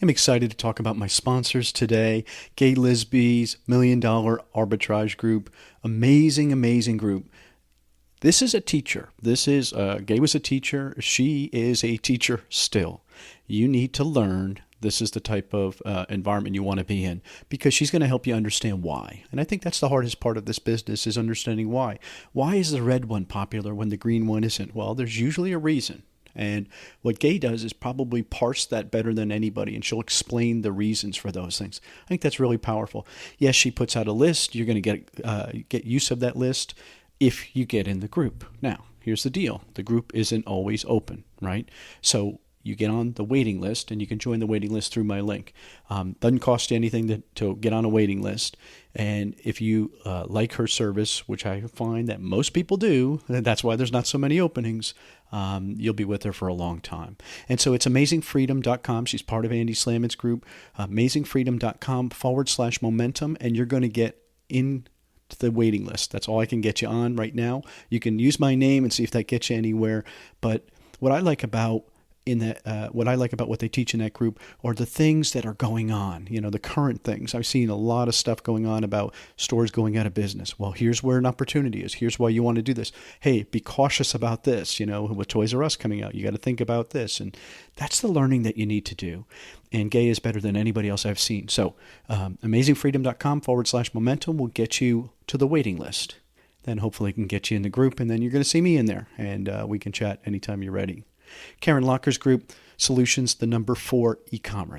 I'm excited to talk about my sponsors today. Gaye Lisbey's $1 Million Arbitrage group. Amazing, amazing group. This is a teacher. Gaye was a teacher. She is a teacher still. You need to learn. This is the type of environment you want to be in because she's going to help you understand why. And I think that's the hardest part of this business is understanding why. Why is the red one popular when the green one isn't? Well, there's usually a reason. And what Gaye does is probably parse that better than anybody, and she'll explain the reasons for those things. I think that's really powerful. Yes, she puts out a list. You're going to get use of that list if you get in the group. Now, here's the deal. The group isn't always open, right? So you get on the waiting list, and you can join the waiting list through my link. Doesn't cost you anything to get on a waiting list. And if you like her service, which I find that most people do, and that's why there's not so many openings, you'll be with her for a long time. And so it's amazingfreedom.com. She's part of Andy Slamon's group. Amazingfreedom.com/momentum, and you're going to get in the waiting list. That's all I can get you on right now. You can use my name and see if that gets you anywhere. But what I like about what they teach in that group are the things that are going on, the current things. I've seen a lot of stuff going on about stores going out of business. Well, here's where an opportunity is. Here's why you want to do this. Hey, be cautious about this. With Toys R Us coming out, you got to think about this. And that's the learning that you need to do. And Gaye is better than anybody else I've seen. So amazingfreedom.com/momentum will get you to the waiting list. Then hopefully it can get you in the group, and then you're going to see me in there, and we can chat anytime you're ready. Karen Locker's group, Solutions, 4 Ecommerce.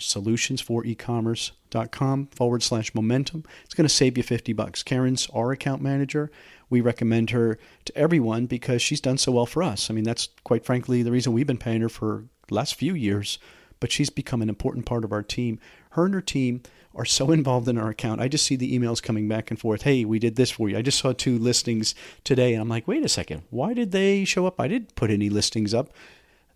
Solutions4ecommerce.com/momentum. It's going to save you $50. Karen's our account manager. We recommend her to everyone because she's done so well for us. I mean, that's quite frankly the reason we've been paying her for the last few years, but she's become an important part of our team. Her and her team are so involved in our account. I just see the emails coming back and forth. Hey, we did this for you. I just saw 2 listings today, and I'm like, wait a second. Why did they show up? I didn't put any listings up.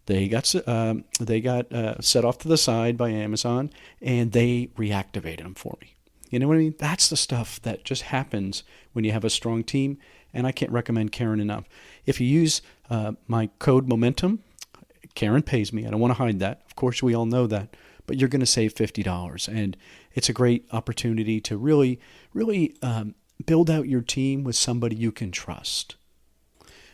They got set off to the side by Amazon, and they reactivated them for me. You know what I mean? That's the stuff that just happens when you have a strong team, and I can't recommend Karen enough. If you use my code Momentum, Karen pays me. I don't want to hide that. Of course, we all know that. But you're going to save $50, and it's a great opportunity to really, really build out your team with somebody you can trust.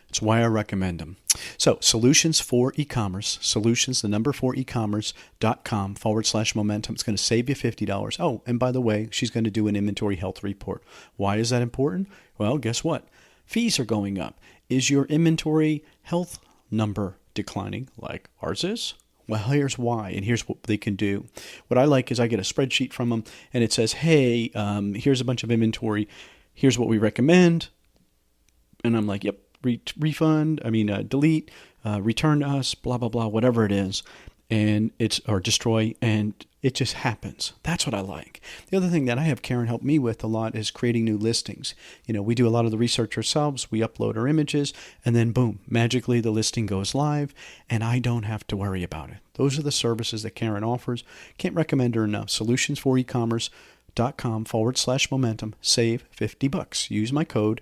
That's why I recommend them. So Solutions for e-commerce, Solutions, 4 ecommerce.com/momentum. It's going to save you $50. Oh, and by the way, she's going to do an inventory health report. Why is that important? Well, guess what? Fees are going up. Is your inventory health number declining like ours is? Well, here's why, and here's what they can do. What I like is I get a spreadsheet from them, and it says, hey, here's a bunch of inventory. Here's what we recommend. And I'm like, yep. Delete, return to us, blah, blah, blah, whatever it is, or destroy, and it just happens. That's what I like. The other thing that I have Karen help me with a lot is creating new listings. We do a lot of the research ourselves. We upload our images, and then boom, magically the listing goes live, and I don't have to worry about it. Those are the services that Karen offers. Can't recommend her enough. Solutions4ecommerce.com/momentum. Save $50. Use my code.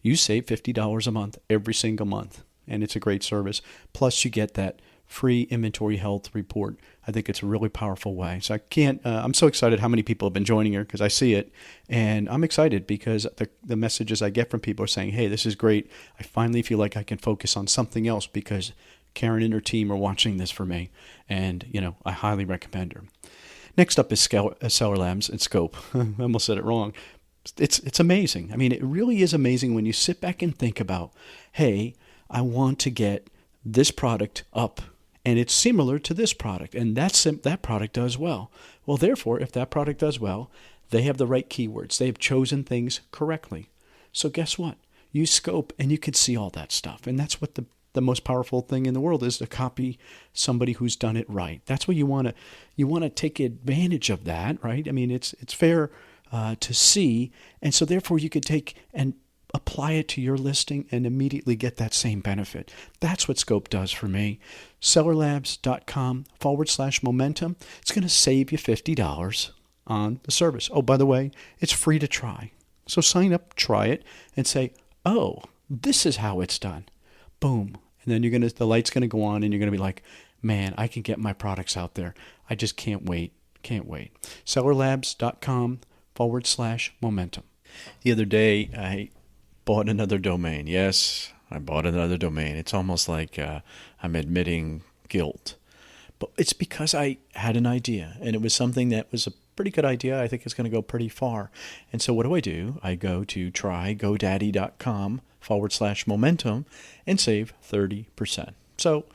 You save $50 a month every single month, and it's a great service. Plus, you get that free inventory health report. I think it's a really powerful way. So I'm so excited how many people have been joining her because I see it, and I'm excited because the messages I get from people are saying, hey, this is great. I finally feel like I can focus on something else because Karen and her team are watching this for me, and I highly recommend her. Next up is Sellerlabs and Scope. I almost said it wrong. It's amazing. I mean, it really is amazing when you sit back and think about, hey, I want to get this product up, and it's similar to this product, and that product does well. Well, therefore, if that product does well, they have the right keywords. They have chosen things correctly. So guess what? Use Scope, and you can see all that stuff, and that's what the most powerful thing in the world is to copy somebody who's done it right. That's what you want to take advantage of that, right? I mean, it's fair to see, and so therefore you could take and apply it to your listing and immediately get that same benefit. That's what Scope does for me. Sellerlabs.com/momentum. It's going to save you $50 on the service. Oh, by the way, it's free to try. So sign up, try it, and say, oh, this is how it's done. Boom. And then the light's going to go on, and you're going to be like, man, I can get my products out there. I just can't wait. Can't wait. Sellerlabs.com/momentum. The other day, I bought another domain. Yes, I bought another domain. It's almost like I'm admitting guilt. But it's because I had an idea, and it was something that was a pretty good idea. I think it's going to go pretty far. And so what do? I go to trygodaddy.com/momentum and save 30%. So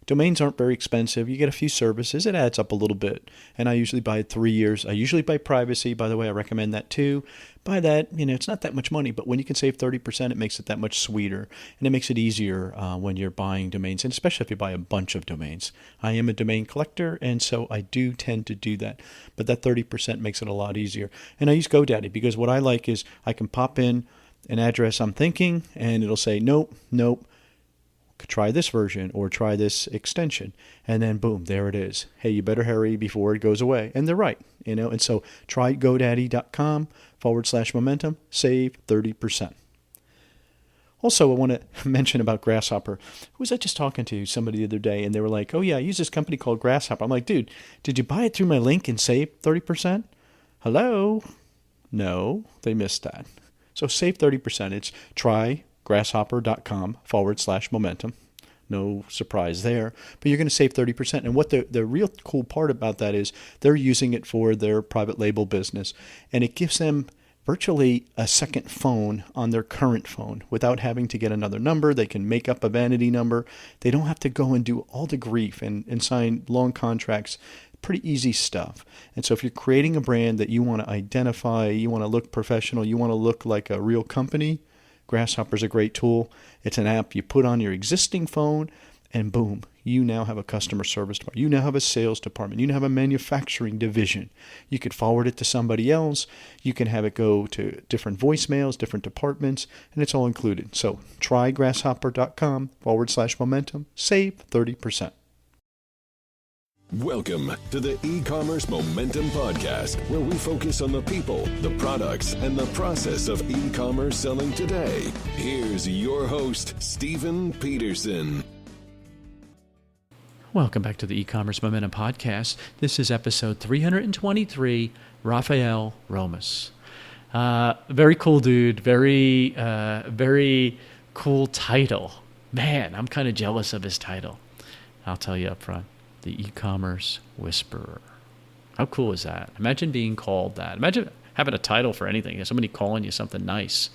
domains aren't very expensive. You get a few services. It adds up a little bit. And I usually buy 3 years. I usually buy privacy. By the way, I recommend that too. Buy that. It's not that much money, but when you can save 30%, it makes it that much sweeter. And it makes it easier when you're buying domains, and especially if you buy a bunch of domains. I am a domain collector, and so I do tend to do that. But that 30% makes it a lot easier. And I use GoDaddy because what I like is I can pop in an address I'm thinking, and it'll say, nope, try this version or try this extension, and then boom, there it is. Hey, you better hurry before it goes away. And they're right, and so try godaddy.com/momentum, save 30%. Also, I want to mention about Grasshopper. Who was I just talking to? Somebody the other day, and they were like, oh yeah, I use this company called Grasshopper. I'm like, dude, did you buy it through my link and save 30%? Hello? No, they missed that. So save 30%. It's trygrasshopper.com/momentum. No surprise there, but you're going to save 30%. And what the real cool part about that is they're using it for their private label business, and it gives them virtually a second phone on their current phone without having to get another number. They can make up a vanity number. They don't have to go and do all the grief and sign long contracts. Pretty easy stuff. And so if you're creating a brand that you want to identify, you want to look professional, you want to look like a real company, Grasshopper's a great tool. It's an app you put on your existing phone, and boom, you now have a customer service department. You now have a sales department. You now have a manufacturing division. You could forward it to somebody else. You can have it go to different voicemails, different departments, and it's all included. So try grasshopper.com/momentum, save 30%. Welcome to the E-Commerce Momentum Podcast, where we focus on the people, the products, and the process of e-commerce selling today. Here's your host, Stephen Peterson. Welcome back to the E-Commerce Momentum Podcast. This is episode 323, Rafael Romis. Very cool dude, very cool title. Man, I'm kind of jealous of his title. I'll tell you up front. The E-Commerce Whisperer. How cool is that? Imagine being called that. Imagine having a title for anything. Somebody calling you something nice.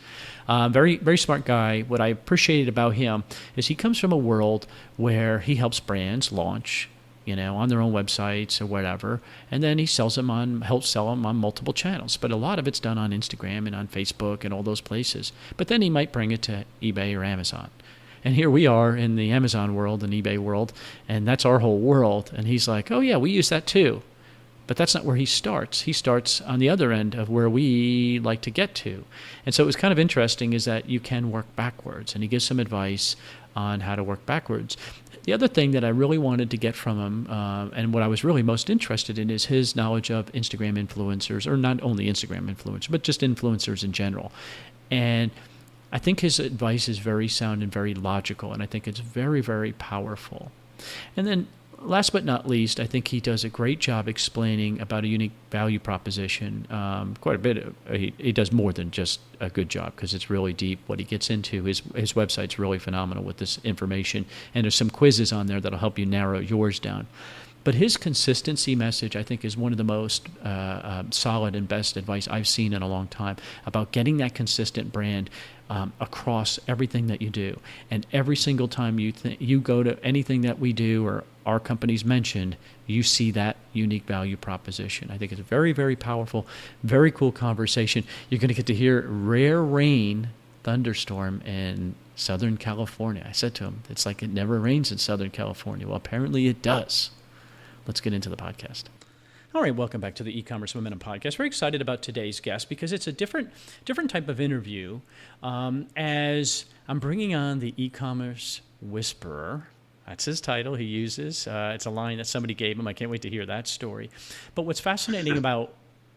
Very, very smart guy. What I appreciated about him is he comes from a world where he helps brands launch, on their own websites or whatever, and then he helps sell them on multiple channels. But a lot of it's done on Instagram and on Facebook and all those places. But then he might bring it to eBay or Amazon. And here we are in the Amazon world and eBay world, and that's our whole world. And he's like, oh yeah, we use that too. But that's not where he starts. He starts on the other end of where we like to get to. And so it was kind of interesting is that you can work backwards. And he gives some advice on how to work backwards. The other thing that I really wanted to get from him, and what I was really most interested in, is his knowledge of Instagram influencers, or not only Instagram influencers, but just influencers in general. And I think his advice is very sound and very logical, and I think it's very, very powerful. And then last but not least, I think he does a great job explaining about a unique value proposition. Quite a bit. He does more than just a good job because it's really deep what he gets into. His website's really phenomenal with this information, and there's some quizzes on there that'll help you narrow yours down. But his consistency message, I think, is one of the most solid and best advice I've seen in a long time about getting that consistent brand across everything that you do. And every single time you go to anything that we do or our company's mentioned, you see that unique value proposition. I think it's a very, very powerful, very cool conversation. You're going to get to hear rare rain, thunderstorm in Southern California. I said to him, it's like it never rains in Southern California. Well, apparently it does. Let's get into the podcast. All right, welcome back to the E-Commerce Momentum Podcast. Very excited about today's guest because it's a different type of interview. As I'm bringing on the E-Commerce Whisperer. That's his title he uses. It's a line that somebody gave him. I can't wait to hear that story. But what's fascinating about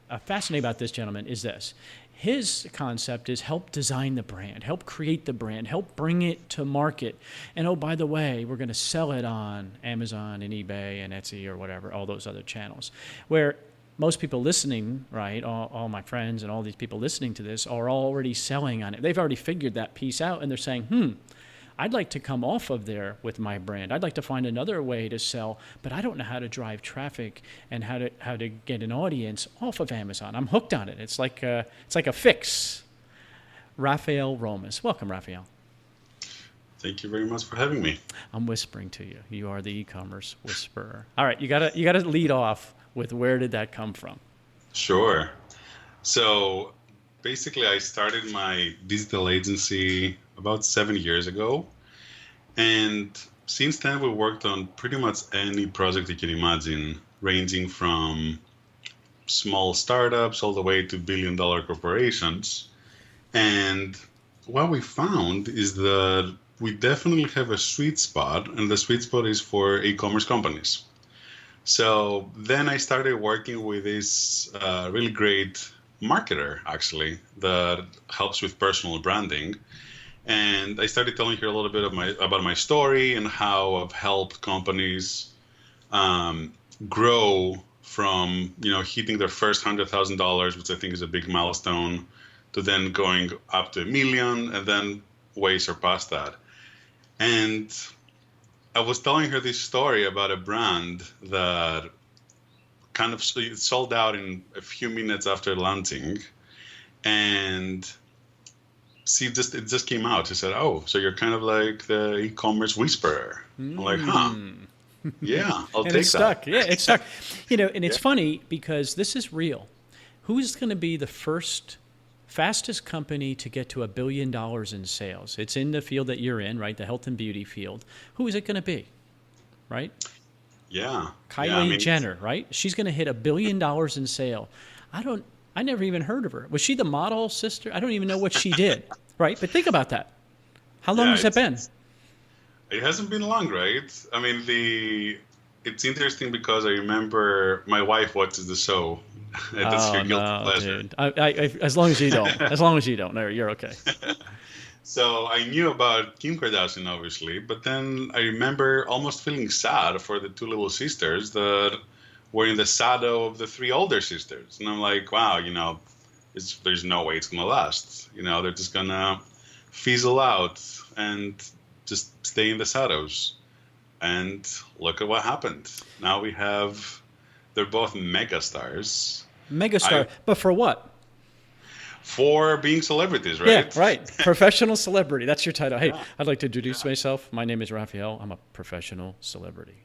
this gentleman is this. His concept is help design the brand, help create the brand, help bring it to market. And oh, by the way, we're going to sell it on Amazon and eBay and Etsy or whatever, all those other channels. Where most people listening, right, all my friends and all these people listening to this are already selling on it. They've already figured that piece out, and they're saying, I'd like to come off of there with my brand. I'd like to find another way to sell, but I don't know how to drive traffic and how to get an audience off of Amazon. I'm hooked on it. It's like a fix. Rafael Romis. Welcome, Rafael. Thank you very much for having me. I'm whispering to you. You are the e-commerce whisperer. All right, you gotta lead off with where did that come from? Sure. So basically, I started my digital agency about 7 years ago. And since then, we worked on pretty much any project you can imagine, ranging from small startups all the way to billion-dollar corporations. And what we found is that we definitely have a sweet spot, and the sweet spot is for e-commerce companies. So then I started working with this really great marketer, actually, that helps with personal branding. And I started telling her a little bit about my story and how I've helped companies grow from hitting their first $100,000, which I think is a big milestone, to then going up to $1 million and then way surpassed that. And I was telling her this story about a brand that kind of sold out in a few minutes after launching, and it just came out. She said, "Oh, so you're kind of like the e-commerce whisperer." I'm like, "Huh? Yeah, I'll take that." And it's stuck. Yeah, it's stuck. And it's funny because this is real. Who's going to be the fastest company to get to $1 billion in sales? It's in the field that you're in, right? The health and beauty field. Who is it going to be? Right? Yeah. Kylie Jenner, right? She's going to hit $1 billion in sale. I never even heard of her. Was she the model sister? I don't even know what she did, right? But think about that. How long has it been? It hasn't been long, right? I mean, it's interesting because I remember my wife watches the show. That's your guilty pleasure. Dude. I, as long as you don't. As long as you don't. No, you're okay. So I knew about Kim Kardashian, obviously, but then I remember almost feeling sad for the two little sisters that were in the shadow of the three older sisters. And I'm like, wow, there's no way it's going to last. They're just going to fizzle out and just stay in the shadows. And look at what happened. Now they're both megastars. But for what? For being celebrities, right? Yeah, right. Professional celebrity. That's your title. Hey, I'd like to introduce myself. My name is Rafael. I'm a professional celebrity.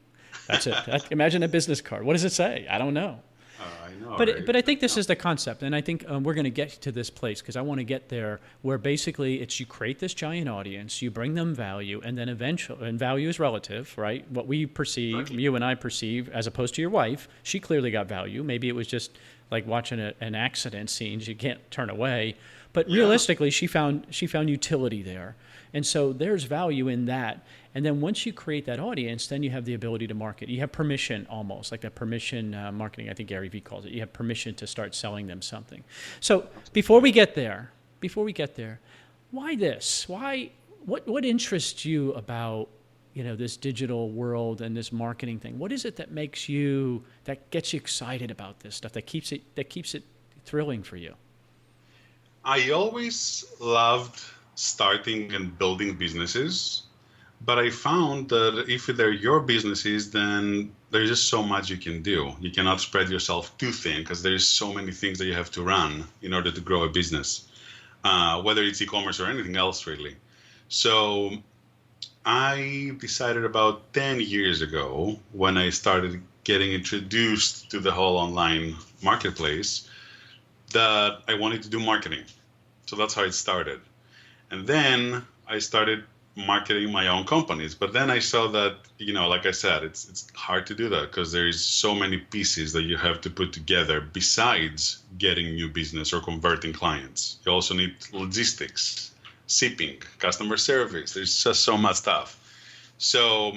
That's it. Imagine a business card. What does it say? I don't know. I know. But I think this is the concept, and I think we're going to get to this place because I want to get there where basically it's you create this giant audience, you bring them value, and then eventually, and value is relative, right? What we perceive, you and I perceive, as opposed to your wife, she clearly got value. Maybe it was just like watching an accident scene you can't turn away, but realistically, she found utility there, and so there's value in that. And then once you create that audience, then you have the ability to market. You have permission, almost like that permission marketing. I think Gary Vee calls it. You have permission to start selling them something. So before we get there, why this? What interests you about this digital world and this marketing thing? What is it that gets you excited about this stuff? That keeps it thrilling for you? I always loved starting and building businesses. But I found that if they're your businesses, then there's just so much you can do. You cannot spread yourself too thin because there's so many things that you have to run in order to grow a business, whether it's e-commerce or anything else, really. So I decided about 10 years ago when I started getting introduced to the whole online marketplace that I wanted to do marketing. So that's how it started. And then I started marketing my own companies. But then I saw that, like I said, it's hard to do that because there's so many pieces that you have to put together besides getting new business or converting clients. You also need logistics, shipping, customer service. There's just so much stuff. So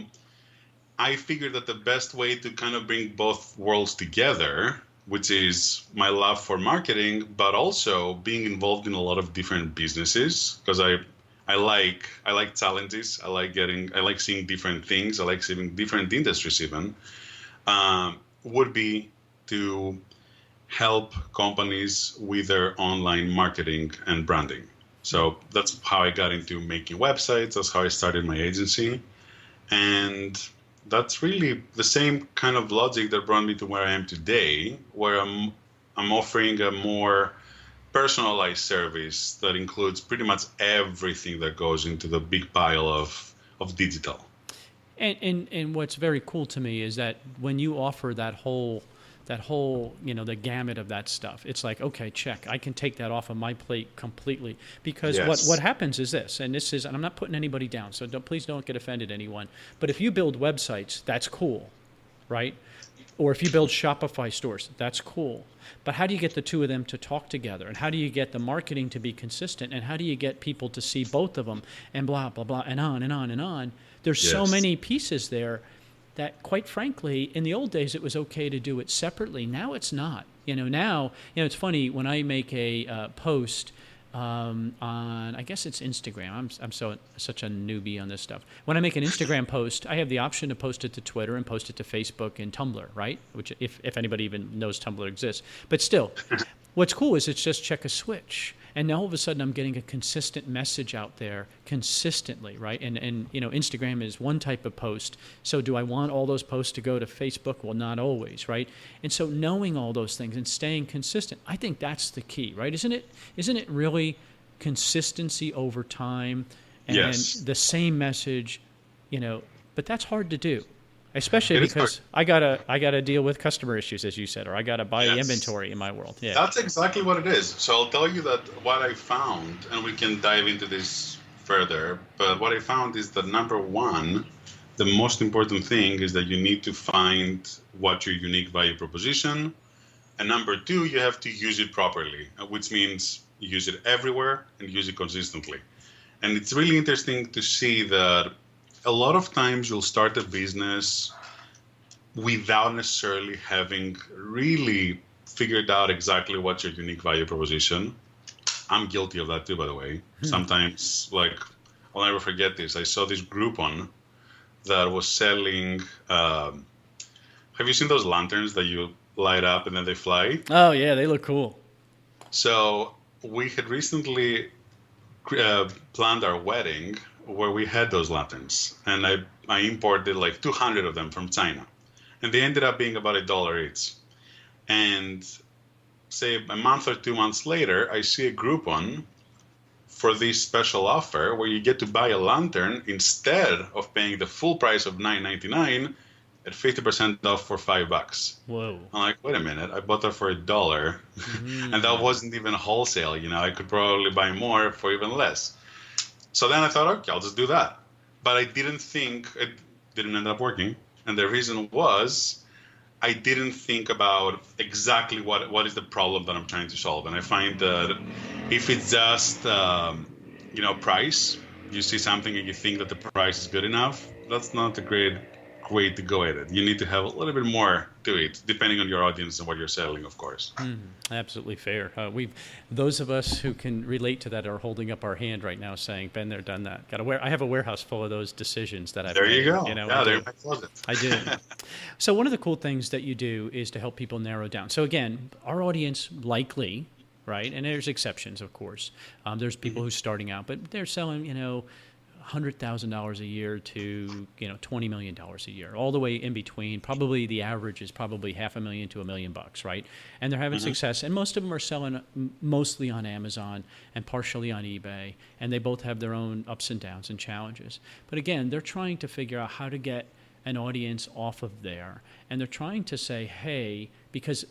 I figured that the best way to kind of bring both worlds together, which is my love for marketing, but also being involved in a lot of different businesses, because I like challenges. I like seeing different things. I like seeing different industries even, would be to help companies with their online marketing and branding. So that's how I got into making websites. That's how I started my agency. And that's really the same kind of logic that brought me to where I am today, where I'm offering a more personalized service that includes pretty much everything that goes into the big pile of digital. And what's very cool to me is that when you offer that whole the gamut of that stuff, it's like, okay, check, I can take that off of my plate completely. Because Yes. what happens is this, and I'm not putting anybody down, so please don't get offended, anyone. But if you build websites, that's cool, right? Or if you build Shopify stores, that's cool. But how do you get the two of them to talk together? And how do you get the marketing to be consistent? And how do you get people to see both of them? And blah, blah, blah, and on and on and on. There's so Yes. many pieces there that, quite frankly, in the old days, it was okay to do it separately. Now it's not. Now, it's funny, when I make a post on, I guess it's Instagram. I'm such a newbie on this stuff. When I make an Instagram post, I have the option to post it to Twitter and post it to Facebook and Tumblr, right? Which, if anybody even knows Tumblr exists. But still, what's cool is it's just check a switch. And now all of a sudden I'm getting a consistent message out there consistently, right? And Instagram is one type of post. So do I want all those posts to go to Facebook? Well, not always, right? And so knowing all those things and staying consistent, I think that's the key, right? Isn't it really consistency over time and Yes. the same message, but that's hard to do. Especially It is because I gotta deal with customer issues, as you said, or I gotta buy Yes. inventory in my world. Yeah. That's exactly what it is. So I'll tell you that what I found, and we can dive into this further, but what I found is that number one, the most important thing is that you need to find what your unique value proposition. And number two, you have to use it properly, which means use it everywhere and use it consistently. And it's really interesting to see that a lot of times you'll start a business without necessarily having really figured out exactly what's your unique value proposition. I'm guilty of that too, by the way. Sometimes, I'll never forget this. I saw this Groupon that was selling, have you seen those lanterns that you light up and then they fly? Oh yeah, they look cool. So we had recently planned our wedding where we had those lanterns, and I imported like 200 of them from China, and they ended up being about $1 each. And say a month or 2 months later, I see a Groupon for this special offer where you get to buy a lantern instead of paying the full price of $9.99 at 50% off for $5. Whoa. I'm like, wait a minute, I bought that for $1, and that wasn't even wholesale. I could probably buy more for even less. So then I thought, okay, I'll just do that. But I didn't think, it didn't end up working. And the reason was I didn't think about exactly what is the problem that I'm trying to solve. And I find that if it's just, price, you see something and you think that the price is good enough, that's not a great way to go at it. You need to have a little bit more to it, depending on your audience and what you're selling, of course. Absolutely fair. Those of us who can relate to that are holding up our hand right now, saying, "Been there, done that." I have a warehouse full of those decisions that I've There made. you go. Yeah, they're in my closet. I do. So one of the cool things that you do is to help people narrow down. So again, our audience likely, right? And there's exceptions, of course. There's people who's starting out, but they're selling, $100,000 a year to $20 million a year, all the way in between. Probably the average is probably $500,000 to $1 million, right? And they're having success, and most of them are selling mostly on Amazon and partially on eBay, and they both have their own ups and downs and challenges. But again, they're trying to figure out how to get an audience off of there, and they're trying to say, hey, because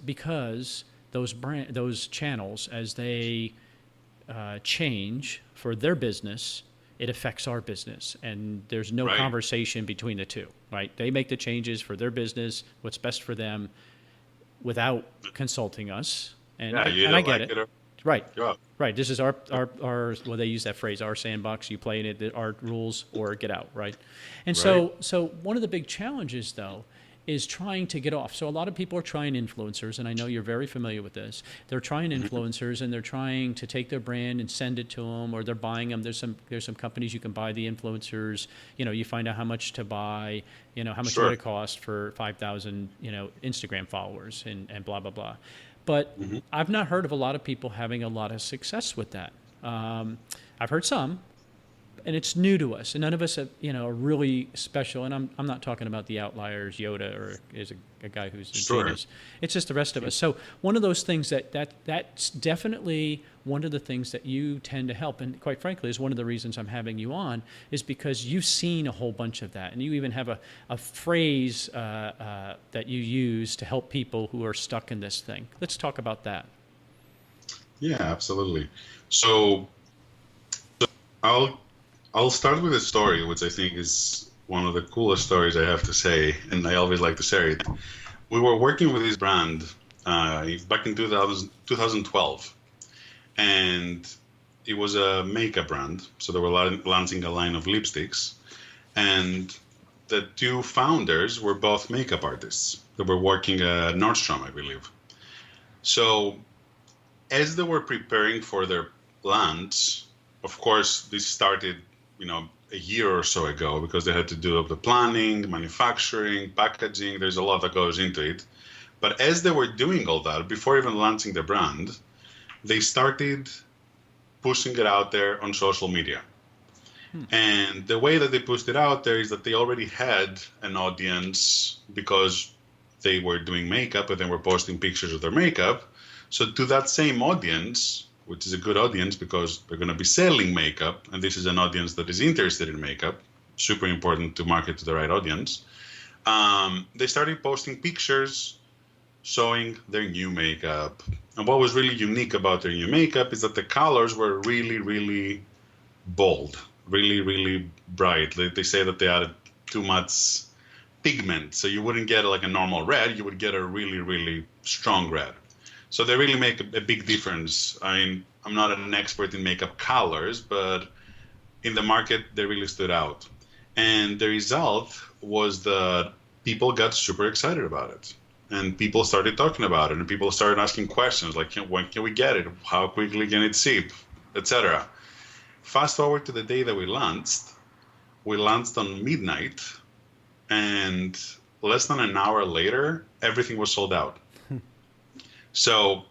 those channels, as they change for their business, it affects our business, and there's no conversation between the two, right? They make the changes for their business, what's best for them, without consulting us. And I get it. Right. Right. This is our well, they use that phrase, our sandbox. You play in it, our rules, or get out, right? And so one of the big challenges, though, is trying to get off. So a lot of people are trying influencers, and I know you're very familiar with this. They're trying influencers, and they're trying to take their brand and send it to them, or they're buying them. There's some companies you can buy the influencers. You find out how much to buy. How much would it cost for 5,000 Instagram followers and blah blah blah. But I've not heard of a lot of people having a lot of success with that. I've heard some. And it's new to us, and none of us are really special. And I'm not talking about the outliers, Yoda, or is a guy who's a genius. It's just the rest of us. So one of those things that's definitely one of the things that you tend to help, and quite frankly, is one of the reasons I'm having you on, is because you've seen a whole bunch of that, and you even have a phrase that you use to help people who are stuck in this thing. Let's talk about that. Yeah, absolutely. So I'll start with a story, which I think is one of the coolest stories I have to say, and I always like to share it. We were working with this brand back in 2012, and it was a makeup brand. So they were launching a line of lipsticks, and the two founders were both makeup artists. They were working at Nordstrom, I believe. So as they were preparing for their launch, of course, this started a year or so ago, because they had to do the planning, manufacturing, packaging. There's a lot that goes into it. But as they were doing all that, before even launching the brand, they started pushing it out there on social media. And the way that they pushed it out there is that they already had an audience, because they were doing makeup and they were posting pictures of their makeup. So to that same audience, which is a good audience because they're going to be selling makeup, and this is an audience that is interested in makeup, super important to market to the right audience. They started posting pictures showing their new makeup. And what was really unique about their new makeup is that the colors were really, really bold, really, really bright. They say that they added too much pigment, so you wouldn't get like a normal red, you would get a really, really strong red. So they really make a big difference. I mean, I'm not an expert in makeup colors, but in the market, they really stood out. And the result was that people got super excited about it. And people started talking about it. And people started asking questions like, when can we get it? How quickly can it ship? Etc. Fast forward to the day that we launched. We launched on midnight. And less than an hour later, everything was sold out. So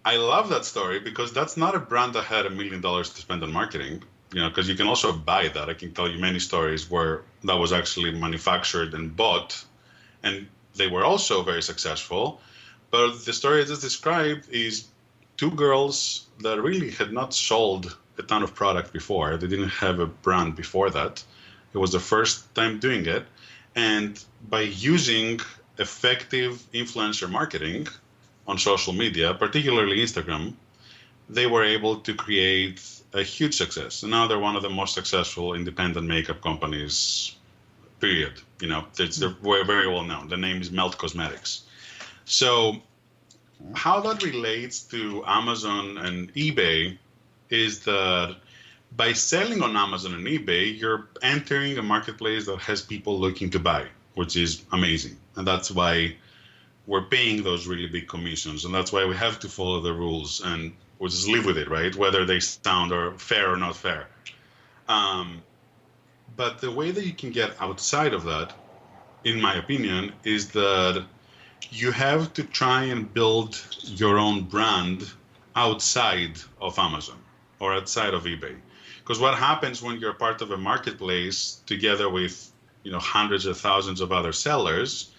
I love that story, because that's not a brand that had $1 million to spend on marketing, because you can also buy that. I can tell you many stories where that was actually manufactured and bought, and they were also very successful. But the story I just described is two girls that really had not sold a ton of product before. They didn't have a brand before that. It was the first time doing it. And by using effective influencer marketing on social media, particularly Instagram, they were able to create a huge success. And now they're one of the most successful independent makeup companies, period. They're very well known. The name is Melt Cosmetics. So how that relates to Amazon and eBay is that by selling on Amazon and eBay, you're entering a marketplace that has people looking to buy, which is amazing. And that's why we're paying those really big commissions, and that's why we have to follow the rules, and we'll just live with it, right? Whether they sound fair or not fair. But the way that you can get outside of that, in my opinion, is that you have to try and build your own brand outside of Amazon or outside of eBay. Because what happens when you're part of a marketplace together with hundreds of thousands of other sellers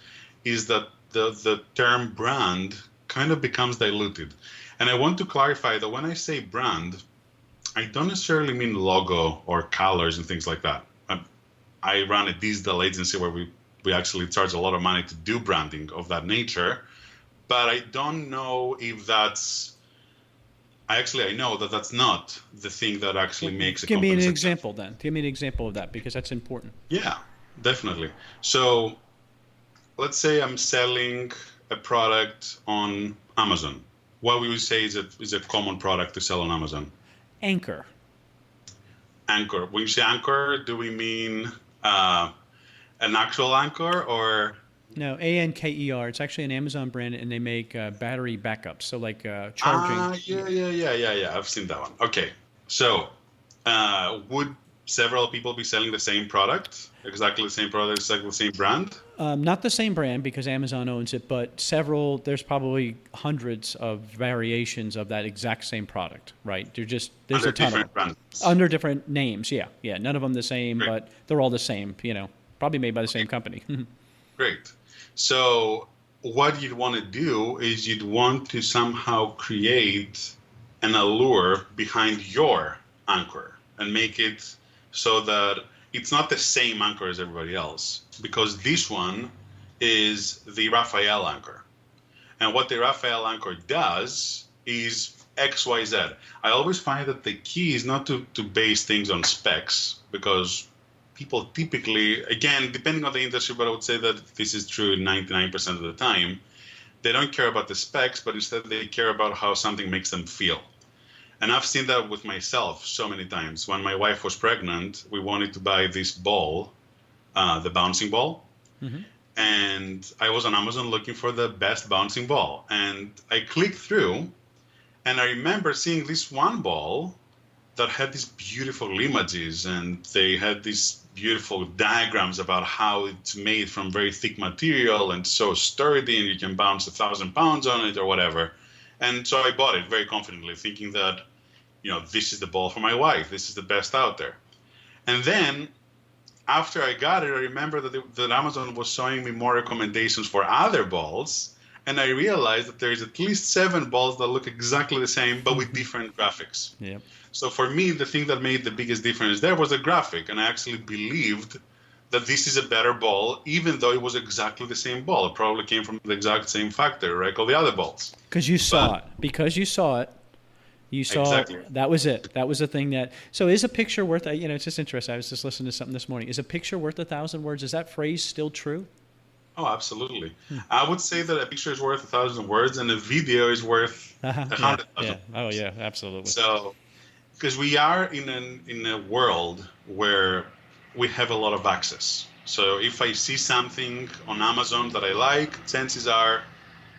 is that the term brand kind of becomes diluted. And I want to clarify that when I say brand, I don't necessarily mean logo or colors and things like that. I run a digital agency where we actually charge a lot of money to do branding of that nature, but I don't know if that's... I know that that's not the thing that actually makes a company Give me an successful. example then. Give me an example of that, because that's important. Yeah, definitely. So let's say I'm selling a product on Amazon. What we would say is a common product to sell on Amazon. Anchor. Anchor. When you say anchor, do we mean an actual anchor or No, Anker. It's actually an Amazon brand, and they make battery backups. So like charging. Yeah. I've seen that one. Okay. So, would several people be selling the same product? Exactly the same product, exactly the same brand? Not the same brand because Amazon owns it, but there's probably hundreds of variations of that exact same product, right? There's Under a ton different of them. brands. Under different names, yeah. None of them the same, Great. but they're all the same, probably made by the same company. Great. So what you'd want to do is you'd want to somehow create an allure behind your anchor and make it so that it's not the same anchor as everybody else, because this one is the Rafael anchor. And what the Rafael anchor does is XYZ. I always find that the key is not to base things on specs, because people typically, again, depending on the industry, but I would say that this is true 99% of the time, they don't care about the specs, but instead they care about how something makes them feel. And I've seen that with myself so many times. When my wife was pregnant, we wanted to buy this ball, the bouncing ball. Mm-hmm. And I was on Amazon looking for the best bouncing ball. And I clicked through, and I remember seeing this one ball that had these beautiful images, and they had these beautiful diagrams about how it's made from very thick material and so sturdy, and you can bounce 1,000 pounds on it or whatever. And so I bought it very confidently, thinking that, this is the ball for my wife. This is the best out there. And then after I got it, I remember that Amazon was showing me more recommendations for other balls. And I realized that there's at least 7 balls that look exactly the same, but with different graphics. Yep. So for me, the thing that made the biggest difference there was the graphic. And I actually believed that this is a better ball, even though it was exactly the same ball. It probably came from the exact same factory, right? All the other balls. Because you saw it. You saw exactly. it. That was it. That was the thing that. So is a picture worth? It's just interesting. I was just listening to something this morning. Is a picture worth 1,000 words? Is that phrase still true? Oh, absolutely. I would say that a picture is worth 1,000 words, and a video is worth 100,000. Yeah. Oh, yeah. Absolutely. So, because we are in a world where we have a lot of access. So if I see something on Amazon that I like, chances are,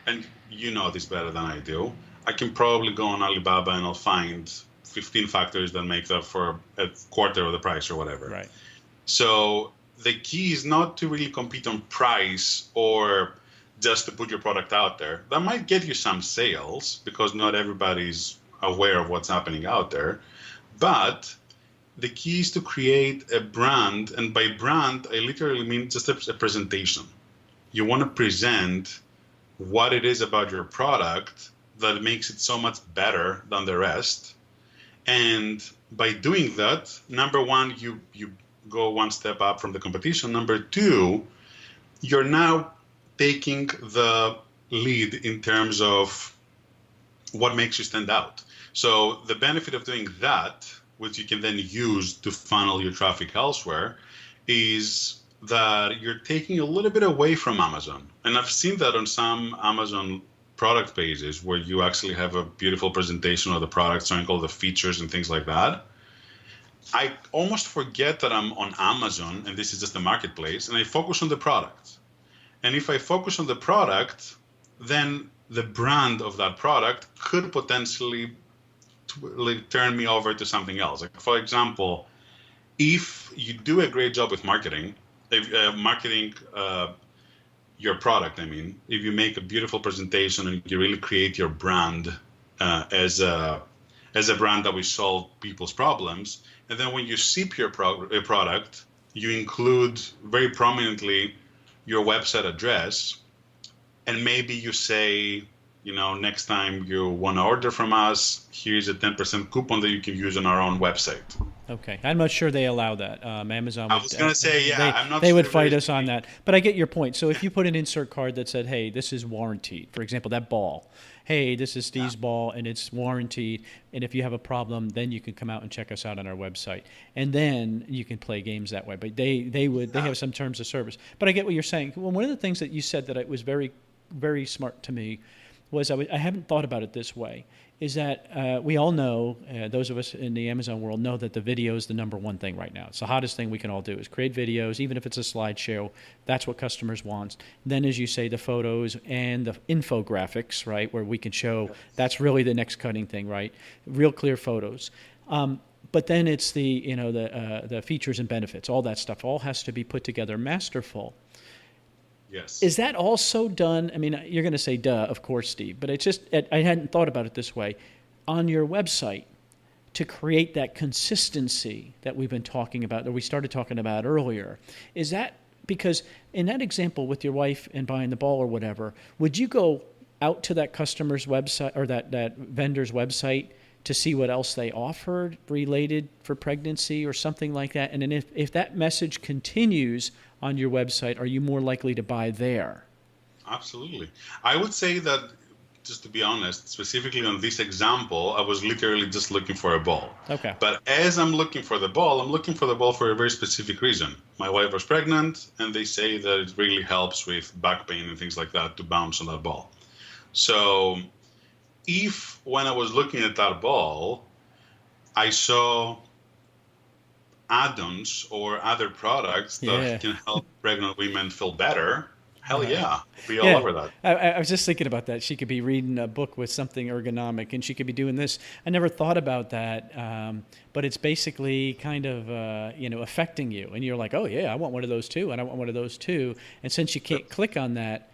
and you know this better than I do, I can probably go on Alibaba and I'll find 15 factories that make that for a quarter of the price or whatever. Right. So the key is not to really compete on price or just to put your product out there. That might get you some sales because not everybody's aware of what's happening out there. But the key is to create a brand. And by brand, I literally mean just a presentation. You want to present what it is about your product that makes it so much better than the rest. And by doing that, number one, you go one step up from the competition. Number two, you're now taking the lead in terms of what makes you stand out. So the benefit of doing that, which you can then use to funnel your traffic elsewhere, is that you're taking a little bit away from Amazon. And I've seen that on some Amazon product pages where you actually have a beautiful presentation of the product showing all the features and things like that. I almost forget that I'm on Amazon and this is just a marketplace, and I focus on the product. And if I focus on the product, then the brand of that product could potentially turn me over to something else. Like, for example, if you do a great job with marketing your product, if you make a beautiful presentation and you really create your brand as a brand that will solve people's problems, and then when you ship your product, you include very prominently your website address, and maybe you say, next time you want to order from us, here's a 10% coupon that you can use on our own website. Okay, I'm not sure they allow that. Amazon. I was going to say, I'm not. They would fight us on that, but I get your point. So if you put an insert card that said, "Hey, this is warranted," for example, that ball. Hey, this is Steve's ball, and it's warranted. And if you have a problem, then you can come out and check us out on our website, and then you can play games that way. But they have some terms of service. But I get what you're saying. Well, one of the things that you said that it was very, very smart to me I haven't thought about it this way, is that we all know, those of us in the Amazon world know that the video is the number one thing right now. It's the hottest thing we can all do is create videos, even if it's a slideshow. That's what customers want. Then, as you say, the photos and the infographics, right, where we can show that's really the next cutting thing, right? Real clear photos. But then it's the features and benefits, all that stuff, all has to be put together masterful. Yes. Is that also done? I mean, you're going to say, duh, of course, Steve, but I hadn't thought about it this way. On your website, to create that consistency that we've been talking about, that we started talking about earlier, is that because in that example with your wife and buying the ball or whatever, would you go out to that customer's website or that vendor's website to see what else they offered related for pregnancy or something like that? And then if that message continues on your website, are you more likely to buy there? Absolutely. I would say that, just to be honest, specifically on this example, I was literally just looking for a ball. Okay. But as I'm looking for the ball, I'm looking for the ball for a very specific reason. My wife was pregnant, and they say that it really helps with back pain and things like that to bounce on that ball. So if when I was looking at that ball, I saw add-ons or other products that can help pregnant women feel better, hell yeah, I'll be all over that. I was just thinking about that. She could be reading a book with something ergonomic, and she could be doing this. I never thought about that, but it's basically kind of affecting you, and you're like, oh yeah, I want one of those too, and I want one of those too. And since you can't click on that,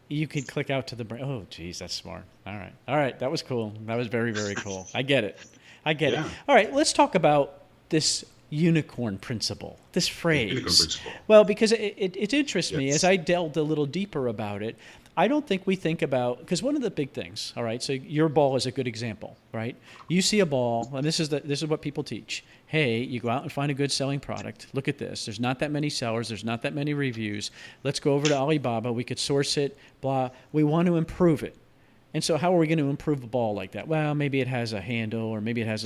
you can click out to the brand. Oh, geez, that's smart. All right, that was cool. That was very, very cool. I get it. All right, let's talk about this unicorn principle, this phrase. Unicorn principle. Well, because it interests me as I delved a little deeper about it. I don't think we think about, because one of the big things, all right, so your ball is a good example, right? You see a ball, and this is what people teach. Hey, you go out and find a good selling product. Look at this. There's not that many sellers. There's not that many reviews. Let's go over to Alibaba. We could source it, blah. We want to improve it. And so how are we going to improve a ball like that? Well, maybe it has a handle, or maybe it has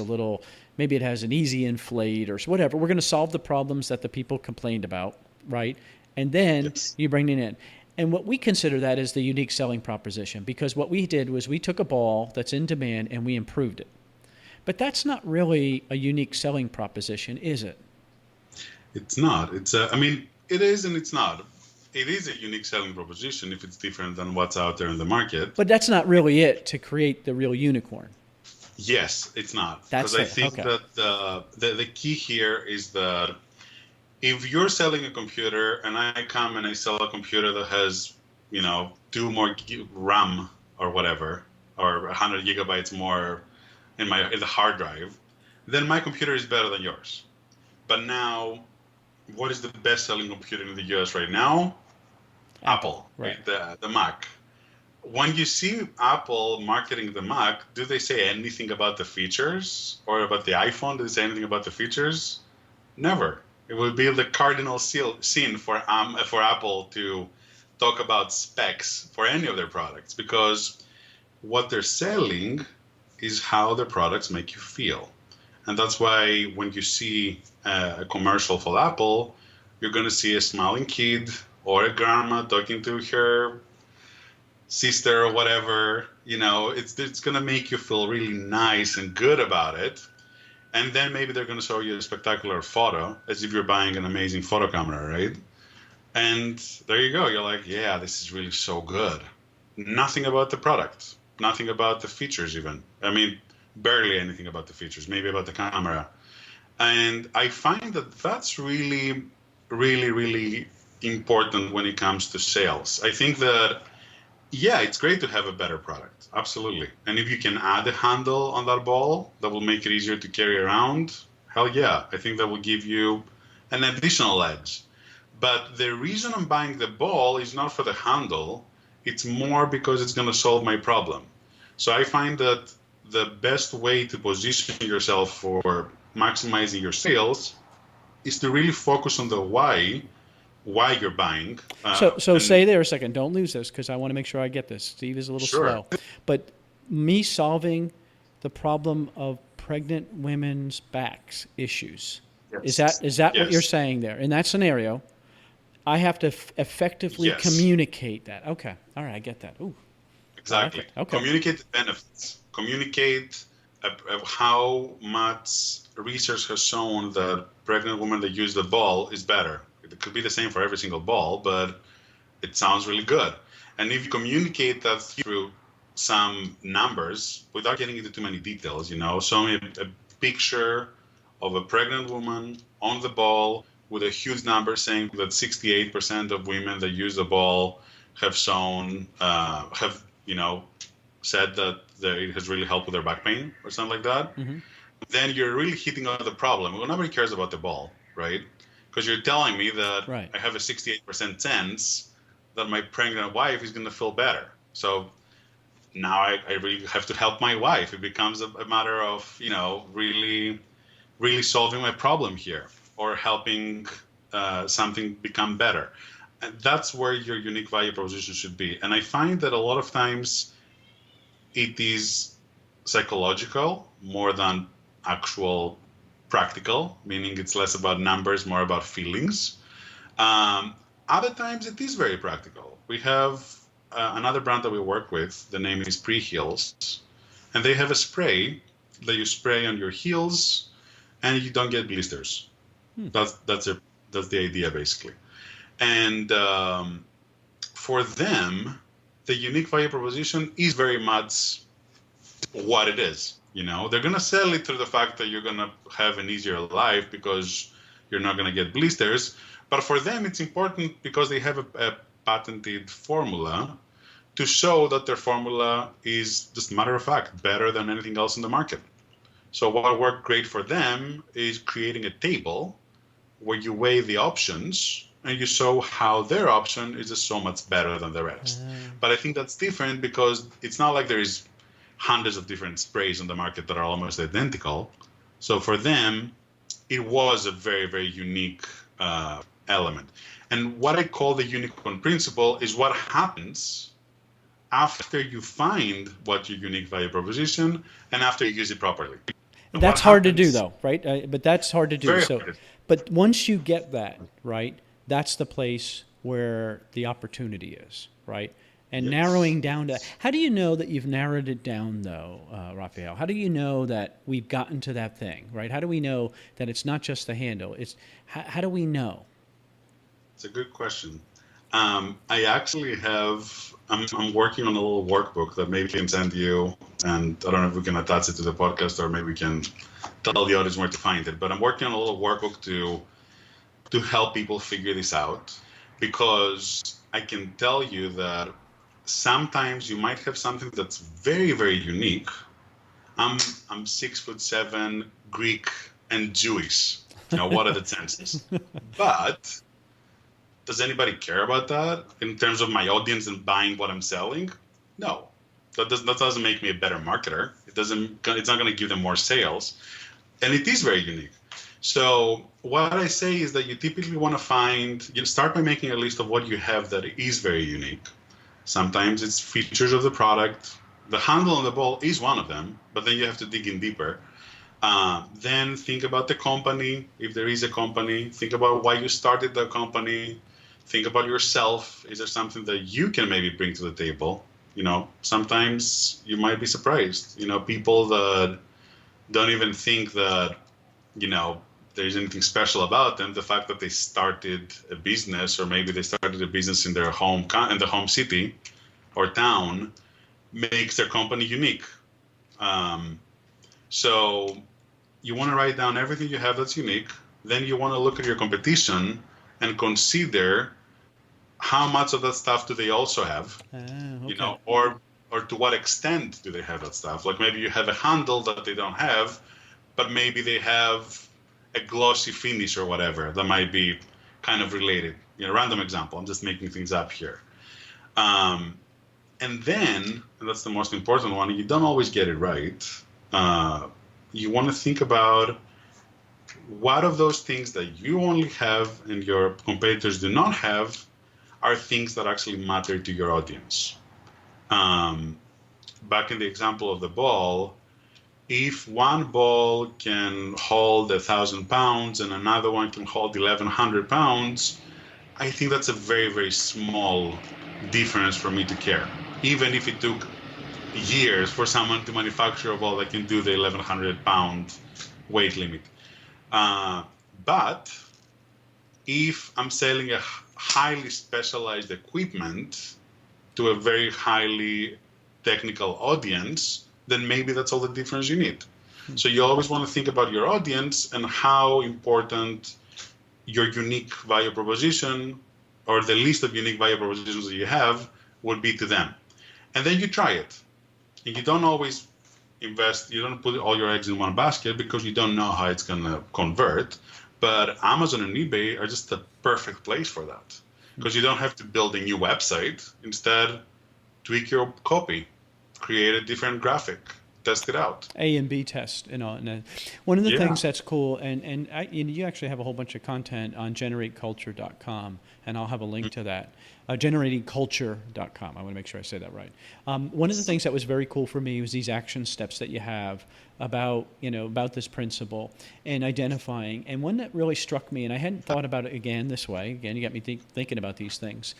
maybe it has an easy inflate or whatever. We're going to solve the problems that the people complained about, right? And then you bring it in. And what we consider that is the unique selling proposition, because what we did was we took a ball that's in demand and we improved it. But that's not really a unique selling proposition, is it? It's not. It is and it's not. It is a unique selling proposition if it's different than what's out there in the market. But that's not really it to create the real unicorn. Yes, it's not. Because I think that the key here is that if you're selling a computer and I come and I sell a computer that has, 2 more RAM or whatever, or 100 gigabytes more in the hard drive, then my computer is better than yours. But now, what is the best-selling computer in the US right now? Apple, right? The Mac. When you see Apple marketing the Mac, do they say anything about the features? Or about the iPhone? Do they say anything about the features? Never. It would be the cardinal sin for Apple to talk about specs for any of their products, because what they're selling is how their products make you feel. And that's why when you see a commercial for Apple, you're going to see a smiling kid or a grandma talking to her sister or whatever. It's going to make you feel really nice and good about it. And then maybe they're going to show you a spectacular photo, as if you're buying an amazing photo camera, right? And there you go. You're like, yeah, this is really so good. Nothing about the product. Nothing about the features even. Barely anything about the features, maybe about the camera. And I find that that's really, really, really important when it comes to sales. I think that, it's great to have a better product. Absolutely. And if you can add a handle on that ball that will make it easier to carry around, hell yeah. I think that will give you an additional edge. But the reason I'm buying the ball is not for the handle. It's more because it's going to solve my problem. So I find that the best way to position yourself for maximizing your sales is to really focus on the why you're buying. So stay there a second. Don't lose this, because I want to make sure I get this. Steve is a little slow. But me solving the problem of pregnant women's backs issues, is that what you're saying there? In that scenario, I have to effectively communicate that. Okay. All right. I get that. Ooh. Exactly. Okay. Communicate the benefits. Communicate how much research has shown that pregnant women that use the ball is better. It could be the same for every single ball, but it sounds really good. And if you communicate that through some numbers, without getting into too many details, show me a picture of a pregnant woman on the ball with a huge number saying that 68% of women that use the ball have shown, said that it has really helped with their back pain or something like that, then you're really hitting on the problem. Well, nobody cares about the ball, right? Because you're telling me that I have a 68% chance that my pregnant wife is going to feel better. So now I really have to help my wife. It becomes a matter of, really, really solving my problem here or helping something become better. And that's where your unique value proposition should be. And I find that a lot of times it is psychological more than actual practical, meaning it's less about numbers, more about feelings. Other times it is very practical. We have another brand that we work with, the name is Pre-Heals, and they have a spray that you spray on your heels and you don't get blisters. That's the idea basically. And for them, the unique value proposition is very much what it is. They're going to sell it through the fact that you're going to have an easier life because you're not going to get blisters. But for them, it's important because they have a patented formula to show that their formula is, just matter of fact, better than anything else in the market. So what worked great for them is creating a table where you weigh the options and you show how their option is just so much better than the rest. But I think that's different because it's not like there is hundreds of different sprays on the market that are almost identical. So for them, it was a very, very unique element. And what I call the unicorn principle is what happens after you find what your unique value proposition and after you use it properly. And that's hard to do though, right? But that's hard to do. Very hard. But once you get that, right, that's the place where the opportunity is, right? And narrowing down to, how do you know that you've narrowed it down though, Rafael? How do you know that we've gotten to that thing, right? How do we know that it's not just the handle? How do we know? It's a good question. I actually I'm working on a little workbook that maybe can send you, and I don't know if we can attach it to the podcast or maybe we can tell the audience where to find it, but I'm working on a little workbook to help people figure this out, because I can tell you that sometimes you might have something that's very, very unique. I'm 6'7", Greek and Jewish. What are the chances? But does anybody care about that in terms of my audience and buying what I'm selling? No, that doesn't make me a better marketer. It's not going to give them more sales, and it is very unique. So what I say is that you typically want to you start by making a list of what you have that is very unique. Sometimes it's features of the product. The handle on the ball is one of them, but then you have to dig in deeper. Then think about the company, if there is a company. Think about why you started the company. Think about yourself. Is there something that you can maybe bring to the table? Sometimes you might be surprised. People that don't even think that, there's anything special about them. The fact that they started a business, or maybe they started a business in their home city or town, makes their company unique. So you want to write down everything you have that's unique. Then you want to look at your competition and consider how much of that stuff do they also have, Okay. or to what extent do they have that stuff? Like maybe you have a handle that they don't have, but maybe they have a glossy finish or whatever that might be kind of related. Random example. I'm just making things up here. And then, and that's the most important one, you don't always get it right. You want to think about what of those things that you only have and your competitors do not have are things that actually matter to your audience. Back in the example of the ball, if one ball can hold 1,000 pounds and another one can hold 1,100 pounds, I think that's a very, very small difference for me to care. Even if it took years for someone to manufacture a ball that can do the 1,100-pound weight limit. But if I'm selling a highly specialized equipment to a very highly technical audience, then maybe that's all the difference you need. So you always want to think about your audience and how important your unique value proposition, or the list of unique value propositions that you have, would be to them. And then you try it. And you don't always invest, you don't put all your eggs in one basket because you don't know how it's going to convert. But Amazon and eBay are just the perfect place for that, because you don't have to build a new website. Instead, tweak your copy, create a different graphic, test it out. A and B test, you know. And one of the things that's cool, and you actually have a whole bunch of content on generateculture.com, and I'll have a link to that. Generatingculture.com. I want to make sure I say that right. One of the things that was very cool for me was these action steps that you have about this principle and identifying. And one that really struck me, and I hadn't thought about it again this way. Again, you got me thinking about these things.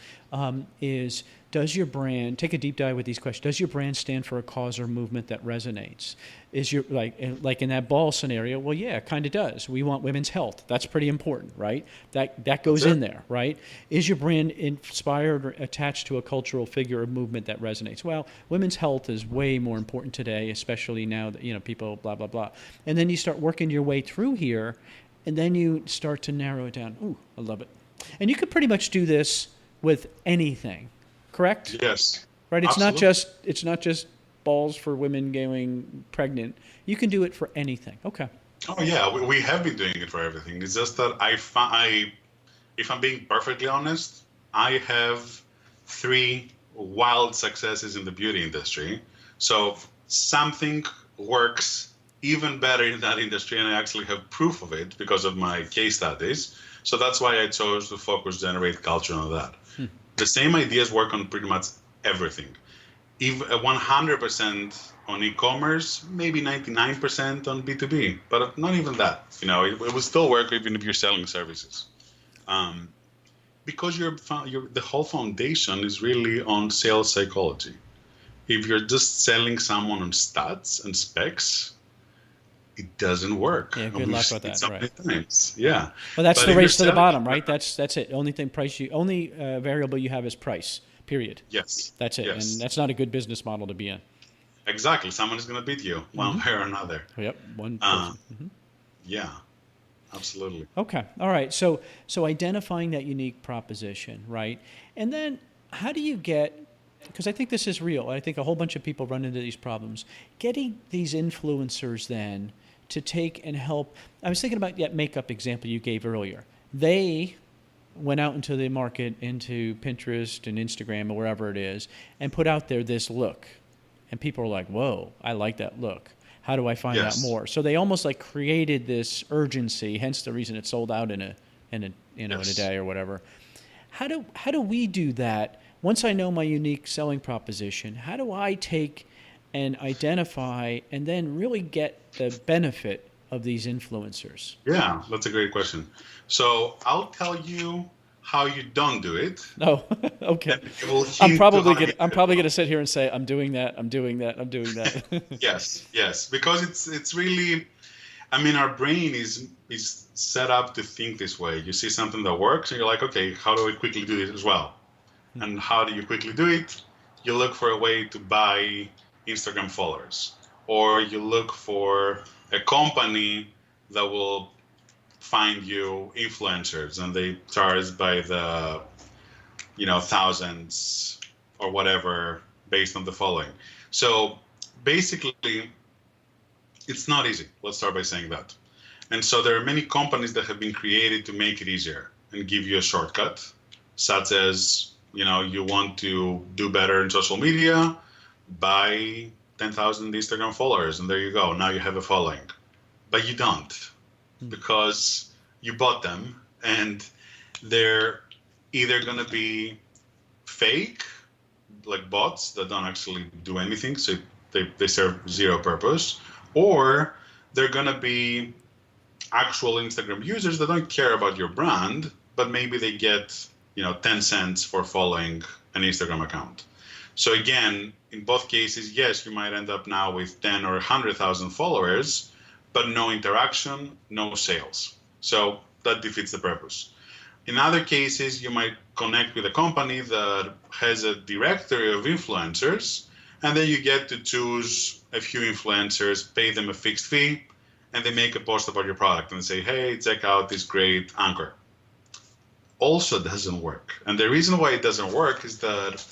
Is, does your brand, take a deep dive with these questions, does your brand stand for a cause or movement that resonates? Is your, like in that ball scenario, well, yeah, it kind of does. We want women's health. That's pretty important, right? That goes in there, right? Is your brand inspired or attached to a cultural figure or movement that resonates? Well, women's health is way more important today, especially now that, people, blah, blah, blah. And then you start working your way through here, and then you start to narrow it down. Ooh, I love it. And you could pretty much do this with anything, correct? Yes. Right? It's Absolutely. not just balls for women going pregnant. You can do it for anything. Okay. Oh yeah, we have been doing it for everything. It's just that if I'm being perfectly honest, I have 3 wild successes in the beauty industry. So something works even better in that industry, and I actually have proof of it because of my case studies. So that's why I chose to focus Generate Culture on that. The same ideas work on pretty much everything. If 100% on e-commerce, maybe 99% on B2B, but not even that. It will still work even if you're selling services. Because the whole foundation is really on sales psychology. If you're just selling someone on stats and specs, it doesn't work. Yeah, good luck with that. So many times. Yeah. Well, that's the race to the bottom, right? That's it. Only variable you have is price. Period. Yes. That's it. Yes. And that's not a good business model to be in. Exactly. Someone is going to beat you one way or another. Yep. One person. Yeah. Absolutely. Okay. All right. So identifying that unique proposition, right? And then how do you get, because I think this is real. I think a whole bunch of people run into these problems. Getting these influencers then to take and help. I was thinking about that makeup example you gave earlier. They went out into the market, into Pinterest and Instagram or wherever it is, and put out there this look. And people are like, whoa, I like that look. How do I find out more? So they almost like created this urgency, hence the reason it sold out in a day or whatever. How do we do that? Once I know my unique selling proposition, how do I take and identify and then really get the benefit of these influencers? Yeah, that's a great question. So I'll tell you how you don't do it. Oh, okay. I'm probably gonna sit here and say I'm doing that. Yes, because it's really, our brain is set up to think this way. You see something that works, and you're like, okay, how do I quickly do it as well? And how do you quickly do it? You look for a way to buy Instagram followers, or you look for a company that will find you influencers, and they charge by the thousands or whatever based on the following. So basically, it's not easy. Let's start by saying that. And so there are many companies that have been created to make it easier and give you a shortcut, such as you want to do better in social media, buy 10,000 Instagram followers, and there you go. Now you have a following. But you don't, because you bought them, and they're either going to be fake, like bots that don't actually do anything, so they serve zero purpose, or they're going to be actual Instagram users that don't care about your brand, but maybe they get 10 cents for following an Instagram account. So again, in both cases, yes, you might end up now with 10 or 100,000 followers, but no interaction, no sales. So that defeats the purpose. In other cases, you might connect with a company that has a directory of influencers, and then you get to choose a few influencers, pay them a fixed fee, and they make a post about your product and say, hey, check out this great anchor. Also doesn't work. And the reason why it doesn't work is that